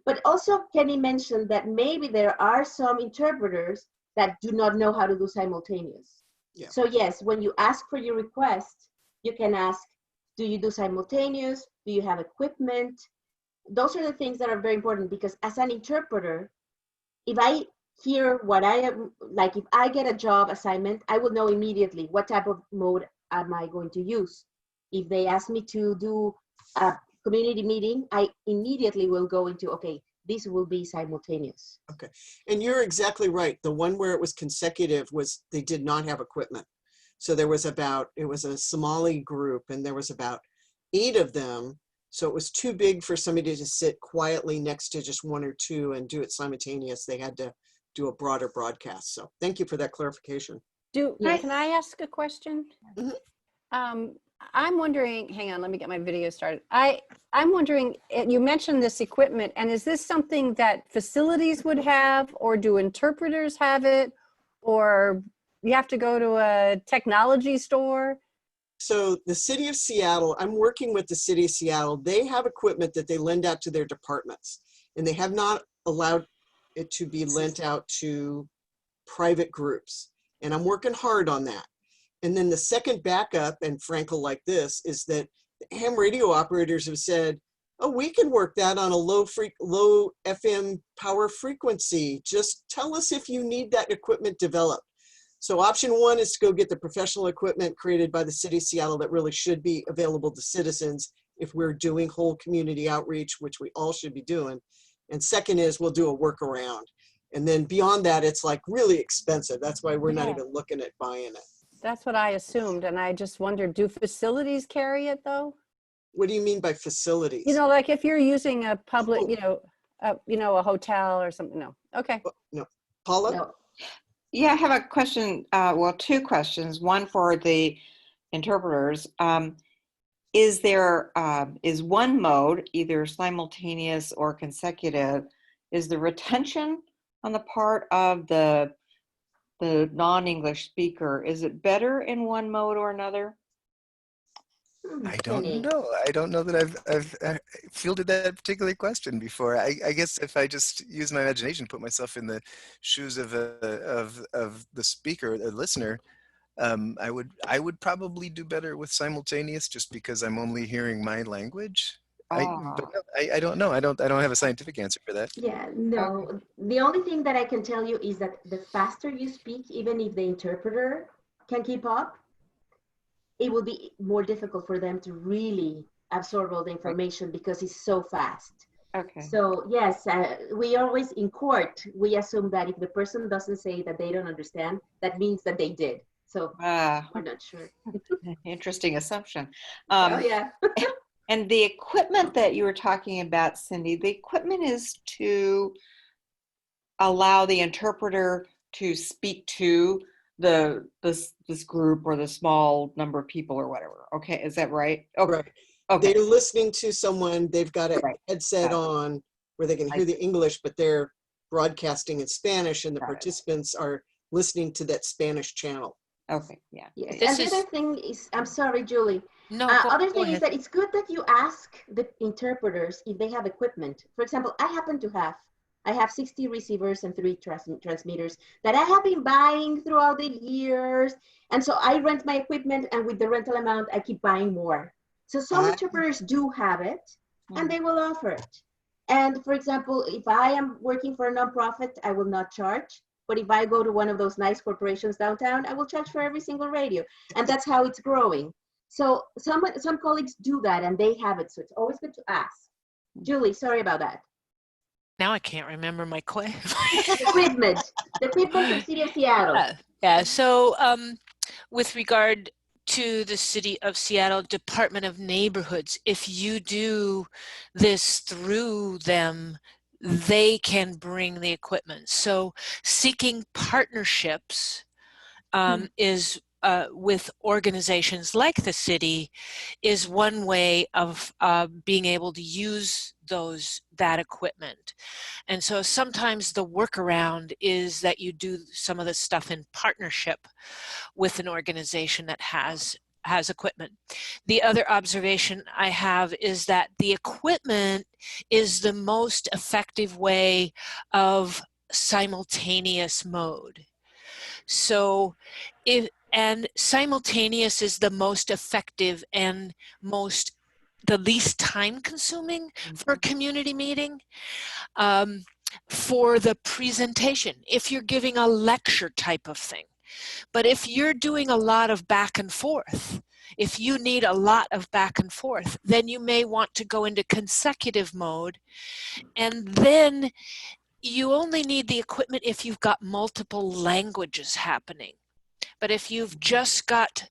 But also Kenny mentioned that maybe there are some interpreters that do not know how to do simultaneous. Yeah. So yes, when you ask for your request, you can ask, do you do simultaneous? Do you have equipment? those are the things that are very important, because as an interpreter, if I hear what I am, like if I get a job assignment, I will know immediately what type of mode am I going to use. If they ask me to do a community meeting, I immediately will go into, okay, this will be simultaneous. Okay, and you're exactly right. The one where it was consecutive was they did not have equipment. So there was it was a Somali group, and there was about 8 of them. So it was too big for somebody to sit quietly next to just 1 or 2 and do it simultaneous. They had to do a broader broadcast. So thank you for that clarification. Yes. Can I ask a question? Mhm. I'm wondering, hang on, let me get my video started. I'm wondering, you mentioned this equipment, and is this something that facilities would have, or do interpreters have it, or you have to go to a technology store? So the city of Seattle, I'm working with the city of Seattle. They have equipment that they lend out to their departments, and they have not allowed it to be lent out to private groups. And I'm working hard on that. And then the second backup, and Frankel like this, is that the ham radio operators have said, oh, we can work that on a low FM power frequency. Just tell us if you need that equipment developed. So option 1 is to go get the professional equipment created by the city of Seattle that really should be available to citizens if we're doing whole community outreach, which we all should be doing. And second is we'll do a workaround. And then beyond that, it's like really expensive. That's why we're not even looking at buying it. That's what I assumed, and I just wondered, do facilities carry it though? What do you mean by facilities? You know, like if you're using a public, a hotel or something. No. Okay. No. Paula? No. Yeah, I have a question, well, 2 questions. One for the interpreters. Is one mode, either simultaneous or consecutive, is the retention on the part of the non-English speaker, is it better in one mode or another? I don't Kenny. know. I don't know that I've fielded that particular question before. I guess if I just use my imagination, put myself in the shoes of the speaker, the listener, I would probably do better with simultaneous, just because I'm only hearing my language. But no, I don't know. I don't have a scientific answer for that. Yeah, no. Okay. The only thing that I can tell you is that the faster you speak, even if the interpreter can keep up, it will be more difficult for them to really absorb all the information because it's so fast. Okay. So yes, we always in court, we assume that if the person doesn't say that they don't understand, that means that they did. So we're not sure. Interesting assumption. Oh yeah. And the equipment that you were talking about, Cindy, the equipment is to allow the interpreter to speak to this group or the small number of people or whatever. Okay, is that right? Okay. Right. Okay. They're listening to someone, they've got a Right. headset Got it. on where they can hear the English, but they're broadcasting in Spanish, and the Got it. participants are listening to that Spanish channel. Okay, yeah. Yes. This And the is- other thing is, I'm sorry, Julie. No, Other go thing is ahead. that it's good that you ask the interpreters if they have equipment. For example, I have 60 receivers and 3 transmitters that I have been buying throughout the years. And so I rent my equipment, and with the rental amount, I keep buying more. So some interpreters do have it, and they will offer it. And for example, if I am working for a nonprofit, I will not charge. But if I go to one of those nice corporations downtown, I will charge for every single radio. And that's how it's growing. So some colleagues do that, and they have it. So it's always good to ask. Julie, sorry about that. Now I can't remember my question. The equipment from City of Seattle. Yeah, so with regard to the City of Seattle Department of Neighborhoods, if you do this through them, they can bring the equipment. So seeking partnerships is with organizations like the city is one way of being able to use that equipment. And so sometimes the workaround is that you do some of the stuff in partnership with an organization that has equipment. The other observation I have is that the equipment is the most effective way of simultaneous mode. So and simultaneous is the most effective and most the least time consuming for a community meeting. For the presentation, if you're giving a lecture type of thing. But if you're doing a lot of back and forth, if you need a lot of back and forth, then you may want to go into consecutive mode. And then you only need the equipment if you've got multiple languages happening. But if you've just got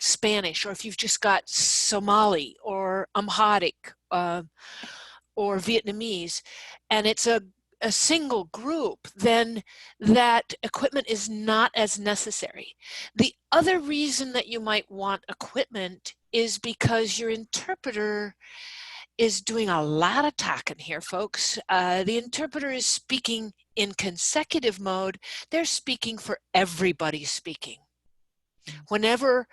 Spanish, or if you've just got Somali or Amharic or Vietnamese, and it's a single group, then that equipment is not as necessary. The other reason that you might want equipment is because your interpreter is doing a lot of talking here, folks. The interpreter is speaking in consecutive mode. They're speaking for everybody speaking. Whenever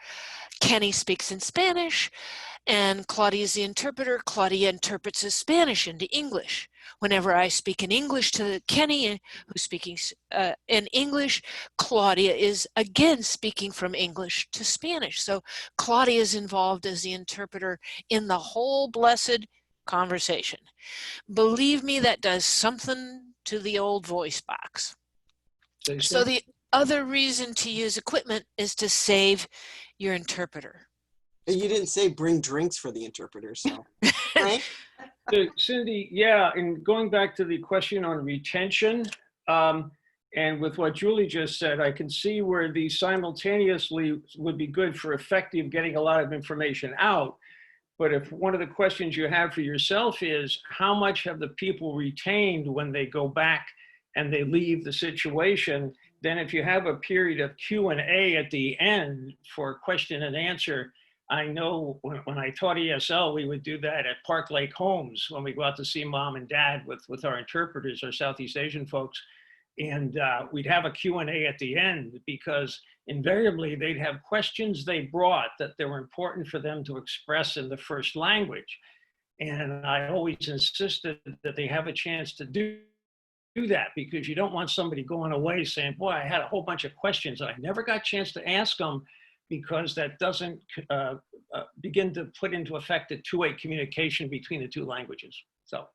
Kenny speaks in Spanish and Claudia is the interpreter, Claudia interprets his Spanish into English. Whenever I speak in English to Kenny, who's speaking in English, Claudia is again speaking from English to Spanish. So Claudia is involved as the interpreter in the whole blessed conversation. Believe me, that does something to the old voice box. So the other reason to use equipment is to save your interpreter. You didn't say bring drinks for the interpreter, so. Frank? Cindy, yeah, and going back to the question on retention, and with what Julie just said, I can see where the simultaneously would be good for effective getting a lot of information out. But if one of the questions you have for yourself is, how much have the people retained when they go back and they leave the situation, then if you have a period of Q&A at the end for question and answer, I know when I taught ESL, we would do that at Park Lake Homes when we go out to see mom and dad with our interpreters, our Southeast Asian folks. And we'd have a Q&A at the end, because invariably they'd have questions they brought that they were important for them to express in the first language. And I always insisted that they have a chance to do that, because you don't want somebody going away saying, boy, I had a whole bunch of questions and I never got a chance to ask them, because that doesn't begin to put into effect a two-way communication between the two languages. So,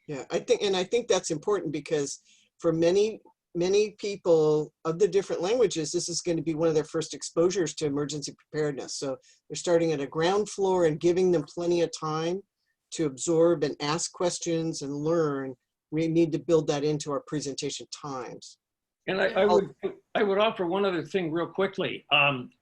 yeah, I think that's important, because for many people of the different languages, this is going to be one of their first exposures to emergency preparedness. So they're starting at a ground floor and giving them plenty of time to absorb and ask questions and learn. We need to build that into our presentation times. And I would offer one other thing real quickly.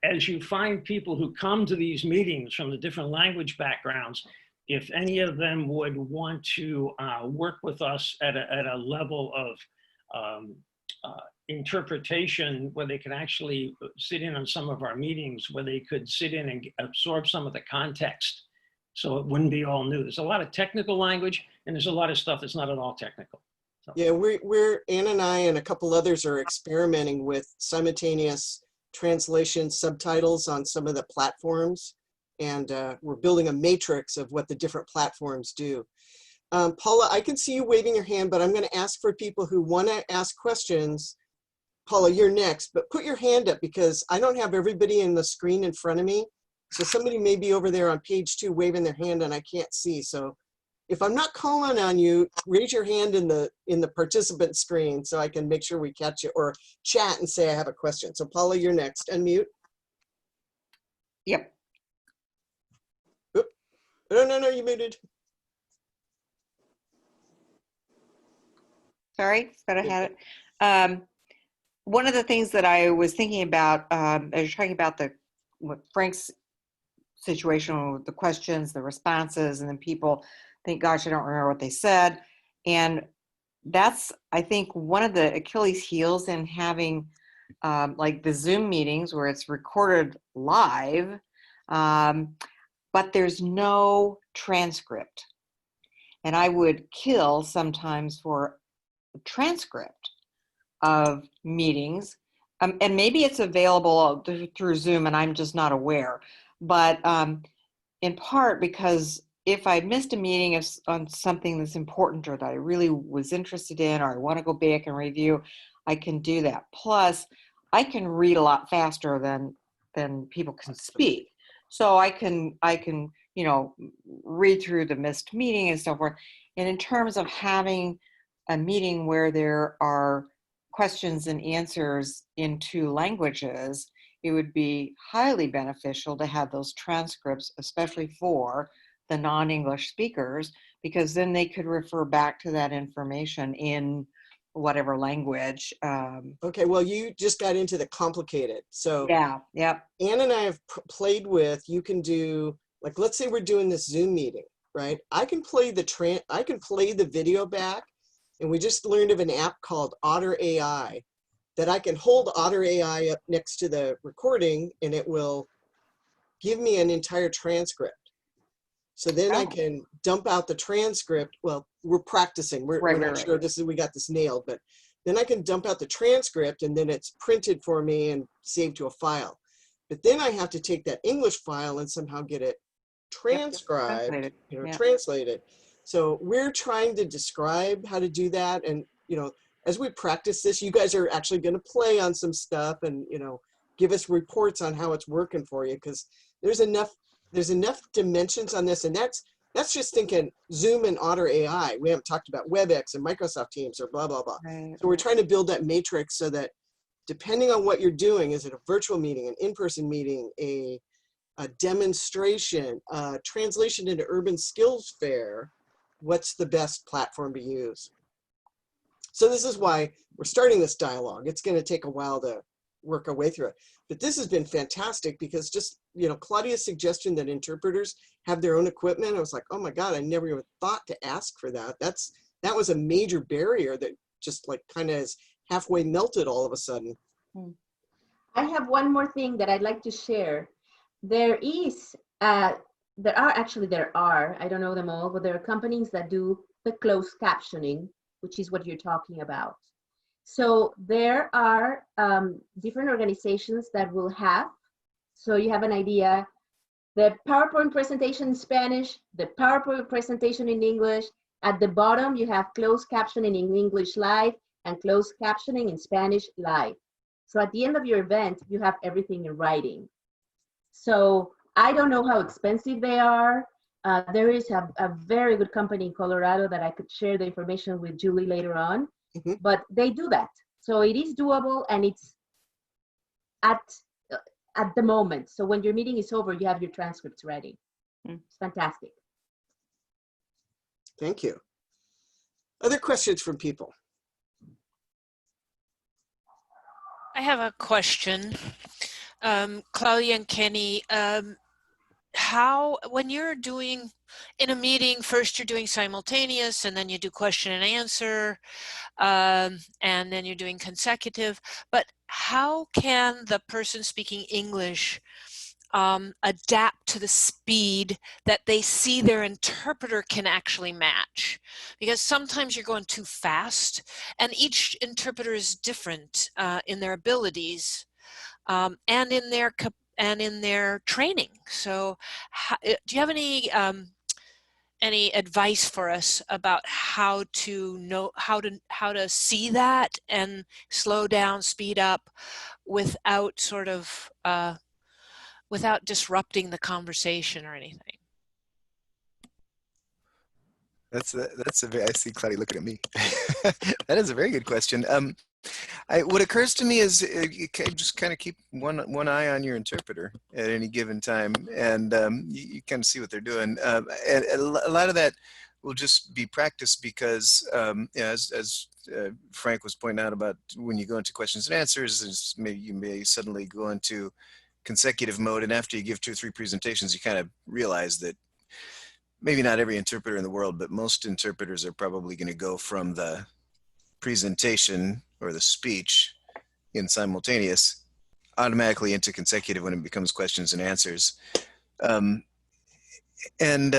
As you find people who come to these meetings from the different language backgrounds, if any of them would want to work with us at a level of interpretation, where they can actually sit in on some of our meetings, where they could sit in and absorb some of the context, so it wouldn't be all new. There's a lot of technical language, and there's a lot of stuff that's not at all technical. So. Yeah, Ann and I and a couple others are experimenting with simultaneous translation subtitles on some of the platforms, and we're building a matrix of what the different platforms do. Paula, I can see you waving your hand, but I'm going to ask for people who want to ask questions. Paula, you're next, but put your hand up, because I don't have everybody in the screen in front of me. So somebody may be over there on page 2 waving their hand and I can't see. So if I'm not calling on you, raise your hand in the participant screen so I can make sure we catch it, or chat and say I have a question. So Paula, you're next. Unmute. Yep. Oop. No, you muted. Sorry, thought I had it. One of the things that I was thinking about, as you're talking about what Frank's situation with the questions, the responses, and then people think, gosh, I don't remember what they said. And that's, I think, one of the Achilles heels in having like the Zoom meetings where it's recorded live, but there's no transcript. And I would kill sometimes for a transcript of meetings. And maybe it's available through Zoom and I'm just not aware. But in part because if I missed a meeting on something that's important or that I really was interested in, or I want to go back and review, I can do that. Plus, I can read a lot faster than people can speak. So I can, you know, read through the missed meeting and so forth. And in terms of having a meeting where there are questions and answers in two languages, it would be highly beneficial to have those transcripts, especially for the non-English speakers, because then they could refer back to that information in whatever language. Okay, well, you just got into the complicated. So Yeah, yep. Ann and I have played with, you can do, like, let's say we're doing this Zoom meeting, right? I can play the video back, and we just learned of an app called Otter AI that I can hold Otter AI up next to the recording, and it will give me an entire transcript. So then I can dump out the transcript. Well, we're practicing. We're not sure we got this nailed, but then I can dump out the transcript, and then it's printed for me and saved to a file. But then I have to take that English file and somehow get it transcribed, translated. So we're trying to describe how to do that. And, you know, as we practice this, you guys are actually going to play on some stuff and, you know, give us reports on how it's working for you, because there's enough dimensions on this. And that's just thinking Zoom and Otter AI. We haven't talked about WebEx and Microsoft Teams or blah, blah, blah. Right. So we're trying to build that matrix so that depending on what you're doing, is it a virtual meeting, an in-person meeting, a demonstration, translation into urban skills fair, what's the best platform to use? So this is why we're starting this dialogue. It's going to take a while to work our way through it. But this has been fantastic because just, you know, Claudia's suggestion that interpreters have their own equipment, I was like, oh my God, I never even thought to ask for that. That was a major barrier that just like kind of is halfway melted all of a sudden. I have one more thing that I'd like to share. There are, I don't know them all, but there are companies that do the closed captioning, which is what you're talking about. So there are different organizations that will have, so you have an idea, the PowerPoint presentation in Spanish, the PowerPoint presentation in English. At the bottom, you have closed captioning in English live and closed captioning in Spanish live. So at the end of your event, you have everything in writing. So I don't know how expensive they are. There is a very good company in Colorado that I could share the information with Julie later on, but they do that. So it is doable, and it's at the moment. So when your meeting is over, you have your transcripts ready. It's fantastic. Thank you. Other questions from people? I have a question. Claudia and Kenny, when you're doing in a meeting, first you're doing simultaneous, and then you do question and answer, and then you're doing consecutive, but how can the person speaking English adapt to the speed that they see their interpreter can actually match? Because sometimes you're going too fast, and each interpreter is different in their abilities and in their training. So do you have any advice for us about how to know how to see that and slow down, speed up without sort of without disrupting the conversation or anything? I see Claudia looking at me. That is a very good question. What occurs to me is you just kind of keep one eye on your interpreter at any given time, and you kind of see what they're doing. And a lot of that will just be practice because, as Frank was pointing out about when you go into questions and answers, you may suddenly go into consecutive mode, and after you give 2 or 3 presentations, you kind of realize that maybe not every interpreter in the world, but most interpreters are probably going to go from the presentation or the speech in simultaneous automatically into consecutive when it becomes questions and answers. One thing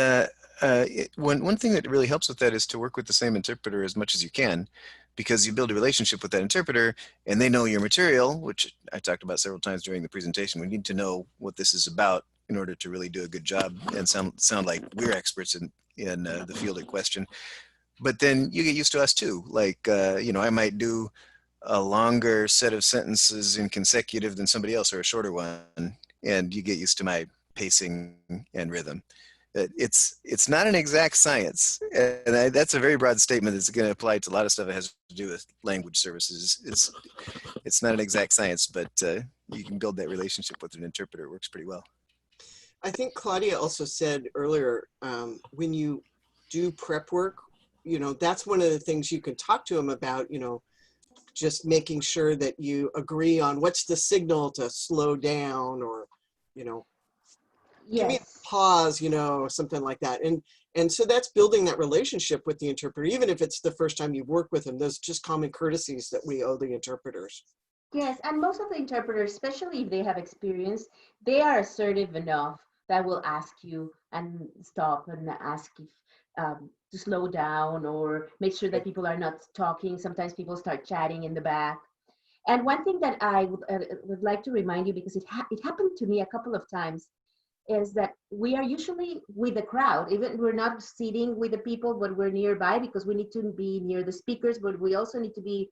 that really helps with that is to work with the same interpreter as much as you can, because you build a relationship with that interpreter and they know your material, which I talked about several times during the presentation. We need to know what this is about in order to really do a good job and sound like we're experts in the field in question. But then you get used to us too. Like, I might do a longer set of sentences in consecutive than somebody else, or a shorter one, and you get used to my pacing and rhythm. It's not an exact science, and that's a very broad statement that's going to apply to a lot of stuff that has to do with language services. It's not an exact science, but you can build that relationship with an interpreter. It works pretty well. I think Claudia also said earlier, when you do prep work, you know, that's one of the things you can talk to them about, you know, just making sure that you agree on what's the signal to slow down, or, you know, give me Yes. a pause, you know, or something like that. And so that's building that relationship with the interpreter, even if it's the first time you work with them. Those just common courtesies that we owe the interpreters. Yes, and most of the interpreters, especially if they have experience, they are assertive enough that will ask you and stop and ask if to slow down or make sure that people are not talking. Sometimes people start chatting in the back. And one thing that I would like to remind you, because it happened to me a couple of times, is that we are usually with the crowd. Even we're not sitting with the people, but we're nearby because we need to be near the speakers, but we also need to be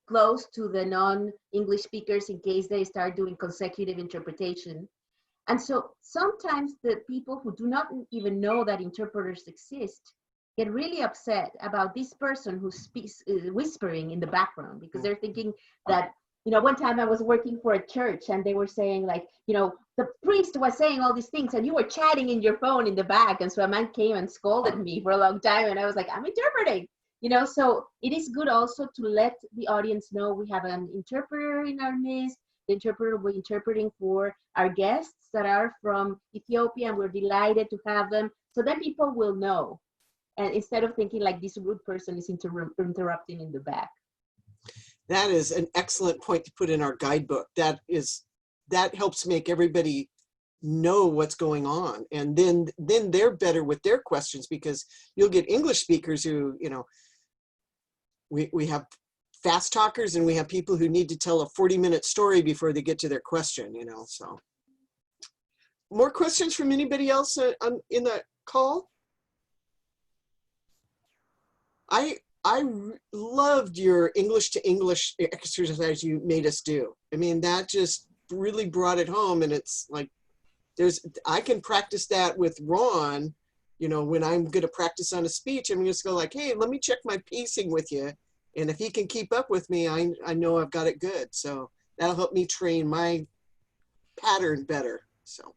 close to the non-English speakers in case they start doing consecutive interpretation. And so sometimes the people who do not even know that interpreters exist get really upset about this person who speaks whispering in the background, because they're thinking that, you know, one time I was working for a church and they were saying like, you know, the priest was saying all these things and you were chatting in your phone in the back. And so a man came and scolded me for a long time. And I was like, I'm interpreting. You know, so it is good also to let the audience know we have an interpreter in our midst. The interpreter will be interpreting for our guests that are from Ethiopia, and we're delighted to have them. So then people will know. And instead of thinking like this rude person is interrupting in the back. That is an excellent point to put in our guidebook. That helps make everybody know what's going on. And then they're better with their questions, because you'll get English speakers who, you know, we have fast talkers and we have people who need to tell a 40-minute story before they get to their question, you know. So more questions from anybody else in the call? I loved your English to English exercise you made us do. I mean, that just really brought it home. And it's like, I can practice that with Ron. You know, when I'm going to practice on a speech, I'm just go like, hey, let me check my pacing with you. And if he can keep up with me, I know I've got it good. So that'll help me train my pattern better. So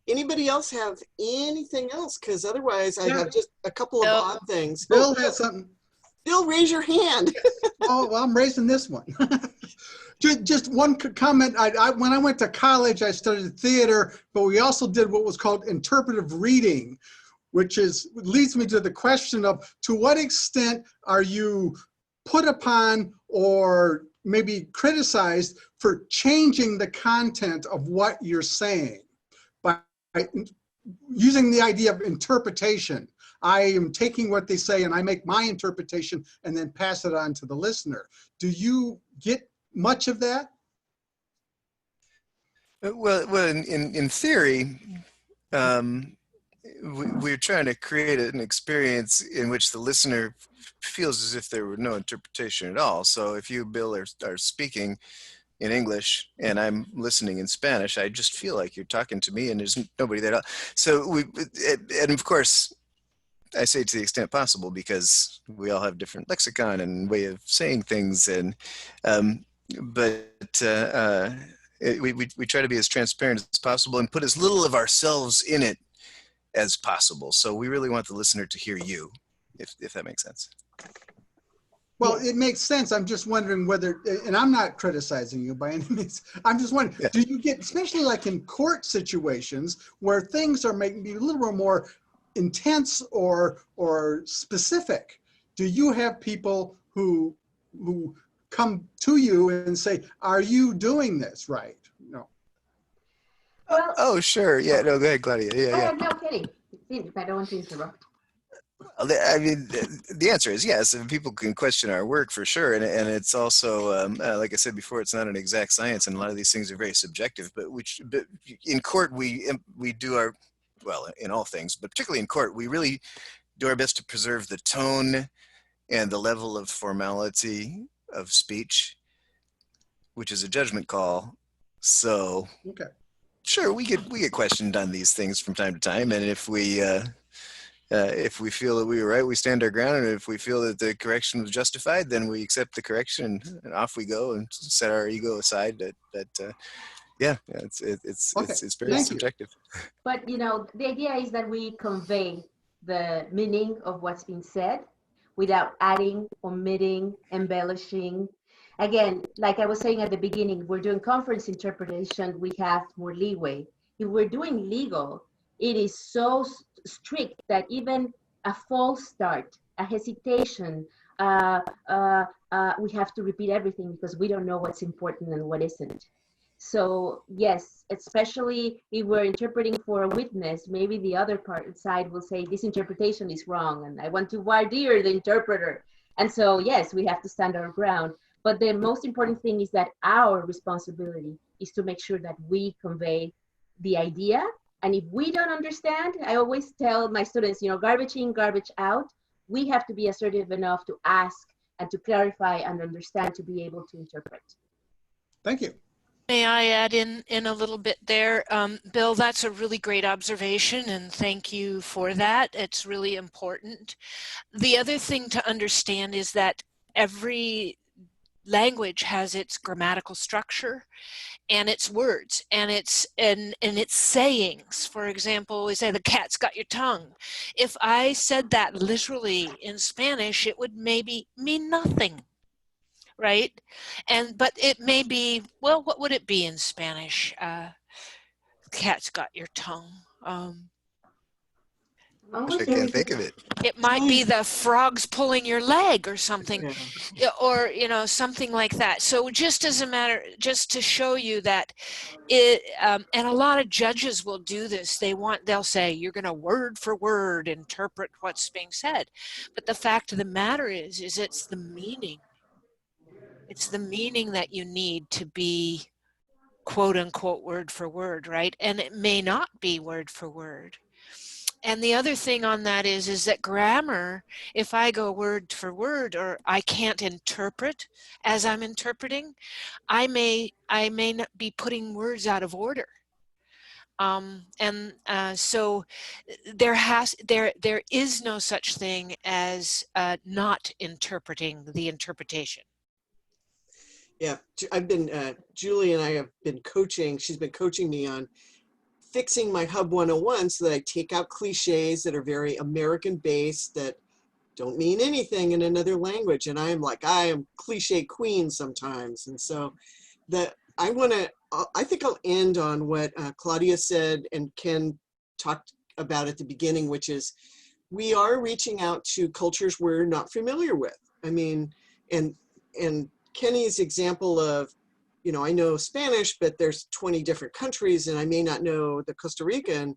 anybody else have anything else? Because otherwise I have just a couple of odd things. Bill has something. Bill, raise your hand. Oh, well, I'm raising this one. Just one comment. When I went to college, I studied theater, but we also did what was called interpretive reading, which leads me to the question of, to what extent are you put upon or maybe criticized for changing the content of what you're saying by using the idea of interpretation? I am taking what they say and I make my interpretation and then pass it on to the listener. Do you get much of that? Well, in theory, we're trying to create an experience in which the listener feels as if there were no interpretation at all. So if you, Bill, are speaking in English and I'm listening in Spanish, I just feel like you're talking to me and there's nobody there. So and of course, I say to the extent possible, because we all have different lexicon and way of saying things, and we try to be as transparent as possible and put as little of ourselves in it as possible. So we really want the listener to hear you, if that makes sense. Well, it makes sense. I'm just wondering whether, and I'm not criticizing you by any means, I'm just wondering, do you get, especially like in court situations where things are maybe a little bit more intense or specific, do you have people who come to you and say, are you doing this right? No. Well, oh, sure. Yeah, no, go ahead, Claudia. Yeah. No, Kenny, I don't want to interrupt. I mean, the answer is yes. And people can question our work for sure, and it's also, like I said before, it's not an exact science, and a lot of these things are very subjective. But in court, we do our, well, in all things, but particularly in court, we really do our best to preserve the tone and the level of formality of speech, which is a judgment call. So, okay. Sure, we get questioned on these things from time to time, and if we feel that we were right, we stand our ground, and if we feel that the correction was justified, then we accept the correction, and off we go, and set our ego aside. Yeah, Okay, it's very thank you. subjective. But you know, the idea is that we convey the meaning of what's being said without adding, omitting, embellishing. Again, like I was saying at the beginning, we're doing conference interpretation, we have more leeway. If we're doing legal, it is so strict that even a false start, a hesitation, we have to repeat everything because we don't know what's important and what isn't. So yes, especially if we're interpreting for a witness, maybe the other side will say this interpretation is wrong and I want to voir dire the interpreter. And so yes, we have to stand our ground. But the most important thing is that our responsibility is to make sure that we convey the idea. And if we don't understand, I always tell my students, you know, garbage in, garbage out. We have to be assertive enough to ask and to clarify and understand to be able to interpret. Thank you. May I add in a little bit there? Bill, that's a really great observation, and thank you for that. It's really important. The other thing to understand is that every language has its grammatical structure and its words and its sayings. For example, we say the cat's got your tongue. If I said that literally in Spanish, it would maybe mean nothing. Right? But it may be, well, what would it be in Spanish? Cat's got your tongue. I can't think of it. It might be the frogs pulling your leg or something, or, you know, something like that. So just as a matter, just to show you that it, and a lot of judges will do this. They'll say, you're going to word for word interpret what's being said. But the fact of the matter is it's the meaning. It's the meaning that you need to be quote unquote word for word, right? And it may not be word for word. And the other thing on that is that grammar, if I go word for word or I can't interpret as I'm interpreting, I may not be putting words out of order. So there is no such thing as not interpreting the interpretation. Yeah, I've been, Julie and I have been coaching, she's been coaching me on fixing my Hub 101 so that I take out cliches that are very American based that don't mean anything in another language. And I am cliche queen sometimes. And so I think I'll end on what Claudia said and Ken talked about at the beginning, which is we are reaching out to cultures we're not familiar with. I mean, and Kenny's example of, you know, I know Spanish, but there's 20 different countries and I may not know the Costa Rican,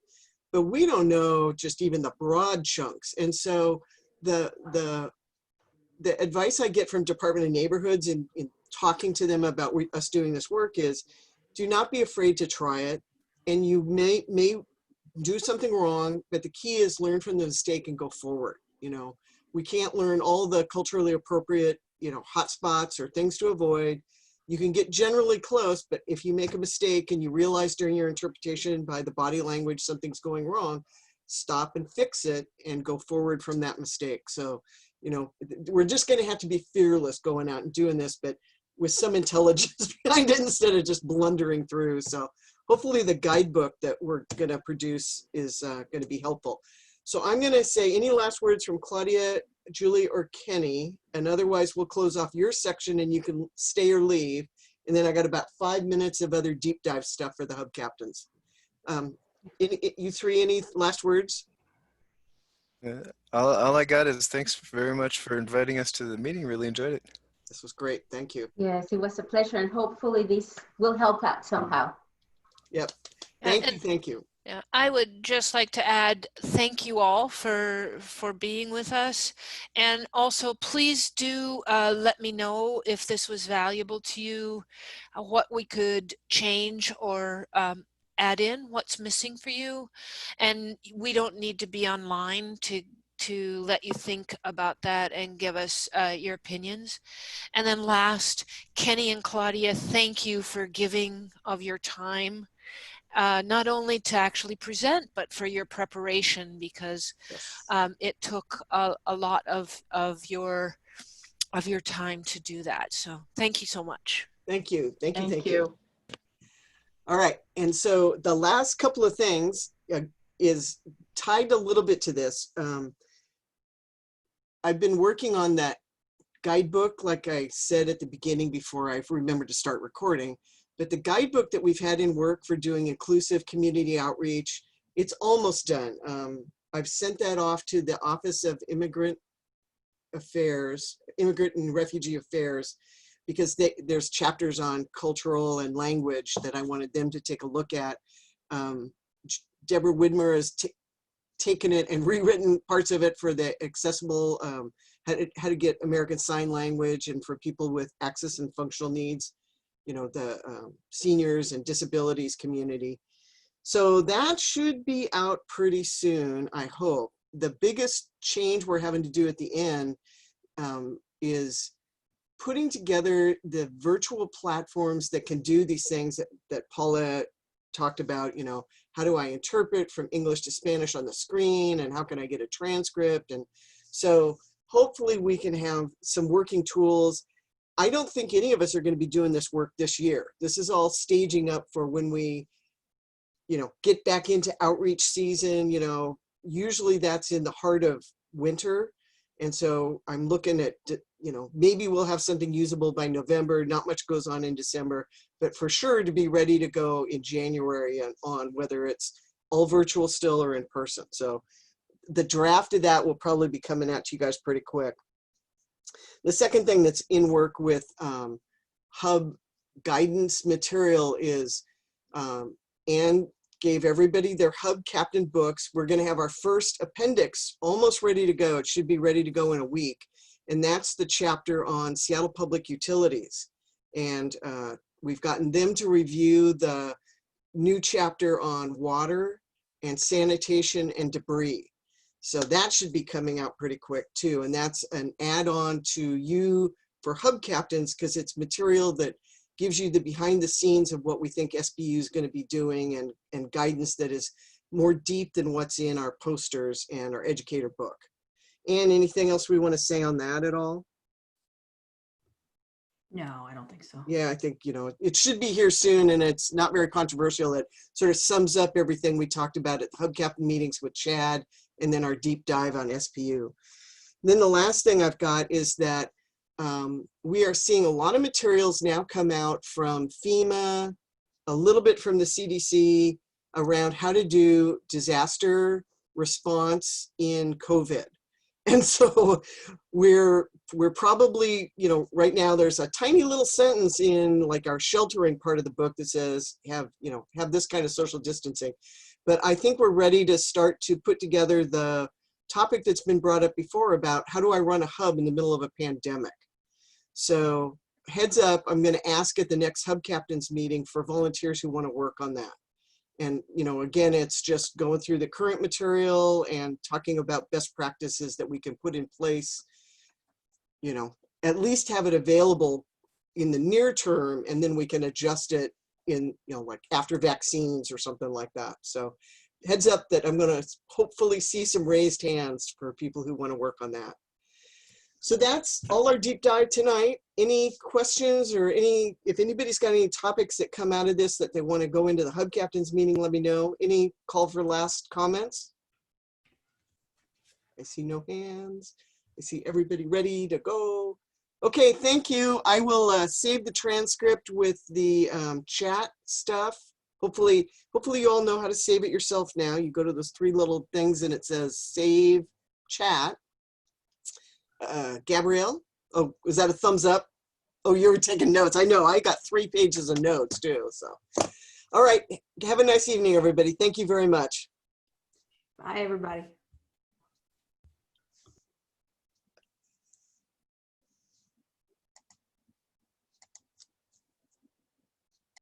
but we don't know just even the broad chunks. And so the advice I get from Department of Neighborhoods in talking to them about us doing this work is do not be afraid to try it. And you may do something wrong, but the key is learn from the mistake and go forward. You know, we can't learn all the culturally appropriate, you know, hot spots or things to avoid. You can get generally close, but if you make a mistake and you realize during your interpretation by the body language something's going wrong, stop and fix it and go forward from that mistake. So, you know, we're just going to have to be fearless going out and doing this, but with some intelligence behind it instead of just blundering through. So hopefully the guidebook that we're going to produce is going to be helpful. So I'm going to say any last words from Claudia, Julie, or Kenny, and otherwise we'll close off your section and you can stay or leave. And then I got about 5 minutes of other deep dive stuff for the hub captains. You three, any last words? All I got is thanks very much for inviting us to the meeting. Really enjoyed it. This was great. Thank you. Yes, it was a pleasure, and hopefully this will help out somehow. Yep. Thank you. Yeah, I would just like to add thank you all for being with us, and also please do let me know if this was valuable to you, what we could change or add in, what's missing for you. And we don't need to be online to let you think about that and give us your opinions. And then last, Kenny and Claudia, thank you for giving of your time not only to actually present, but for your preparation, because it took a lot of your time to do that. So thank you so much. Thank you. Thank you. Thank you. All right. And so the last couple of things is tied a little bit to this. I've been working on that guidebook, like I said at the beginning before I remembered to start recording, but the guidebook that we've had in work for doing inclusive community outreach, it's almost done. I've sent that off to the Office of Immigrant and Refugee Affairs, because there's chapters on cultural and language that I wanted them to take a look at. Deborah Widmer has taken it and rewritten parts of it for the accessible, how to get American Sign Language, and for people with access and functional needs, you know, the seniors and disabilities community. So that should be out pretty soon, I hope. The biggest change we're having to do at the end is putting together the virtual platforms that can do these things that Paula talked about. You know, how do I interpret from English to Spanish on the screen, and how can I get a transcript? And so hopefully we can have some working tools. I don't think any of us are going to be doing this work this year. This is all staging up for when we, you know, get back into outreach season. You know, usually that's in the heart of winter. And so I'm looking at, you know, maybe we'll have something usable by November. Not much goes on in December, but for sure to be ready to go in January and on, whether it's all virtual still or in person. So the draft of that will probably be coming out to you guys pretty quick. The second thing that's in work with Hub guidance material is Anne gave everybody their Hub Captain books. We're going to have our first appendix almost ready to go. It should be ready to go in a week. And that's the chapter on Seattle Public Utilities. And we've gotten them to review the new chapter on water and sanitation and debris. So that should be coming out pretty quick too. And that's an add-on to you for Hub Captains, because it's material that gives you the behind the scenes of what we think SBU is going to be doing, and guidance that is more deep than what's in our posters and our educator book. And anything else we want to say on that at all? No, I don't think so. Yeah, I think, you know, it should be here soon, and it's not very controversial. It sort of sums up everything we talked about at the Hub Captain meetings with Chad, and then our deep dive on SPU. Then the last thing I've got is that we are seeing a lot of materials now come out from FEMA, a little bit from the CDC, around how to do disaster response in COVID. And so we're probably, you know, right now there's a tiny little sentence in like our sheltering part of the book that says have this kind of social distancing. But I think we're ready to start to put together the topic that's been brought up before about how do I run a hub in the middle of a pandemic. So heads up, I'm going to ask at the next Hub Captains meeting for volunteers who want to work on that. And, you know, again, it's just going through the current material and talking about best practices that we can put in place, you know, at least have it available in the near term, and then we can adjust it in, you know, like after vaccines or something like that. So heads up that I'm going to hopefully see some raised hands for people who want to work on that. So that's all our deep dive tonight. Any questions or if anybody's got any topics that come out of this that they want to go into the Hub Captains meeting, let me know. Any call for last comments? I see no hands. I see everybody ready to go. Okay, thank you. I will save the transcript with the chat stuff. Hopefully you all know how to save it yourself now. You go to those three little things and it says save chat. Gabrielle, oh, was that a thumbs up? Oh, you were taking notes. I know, I got 3 pages of notes too, so. All right, have a nice evening, everybody. Thank you very much. Bye, everybody.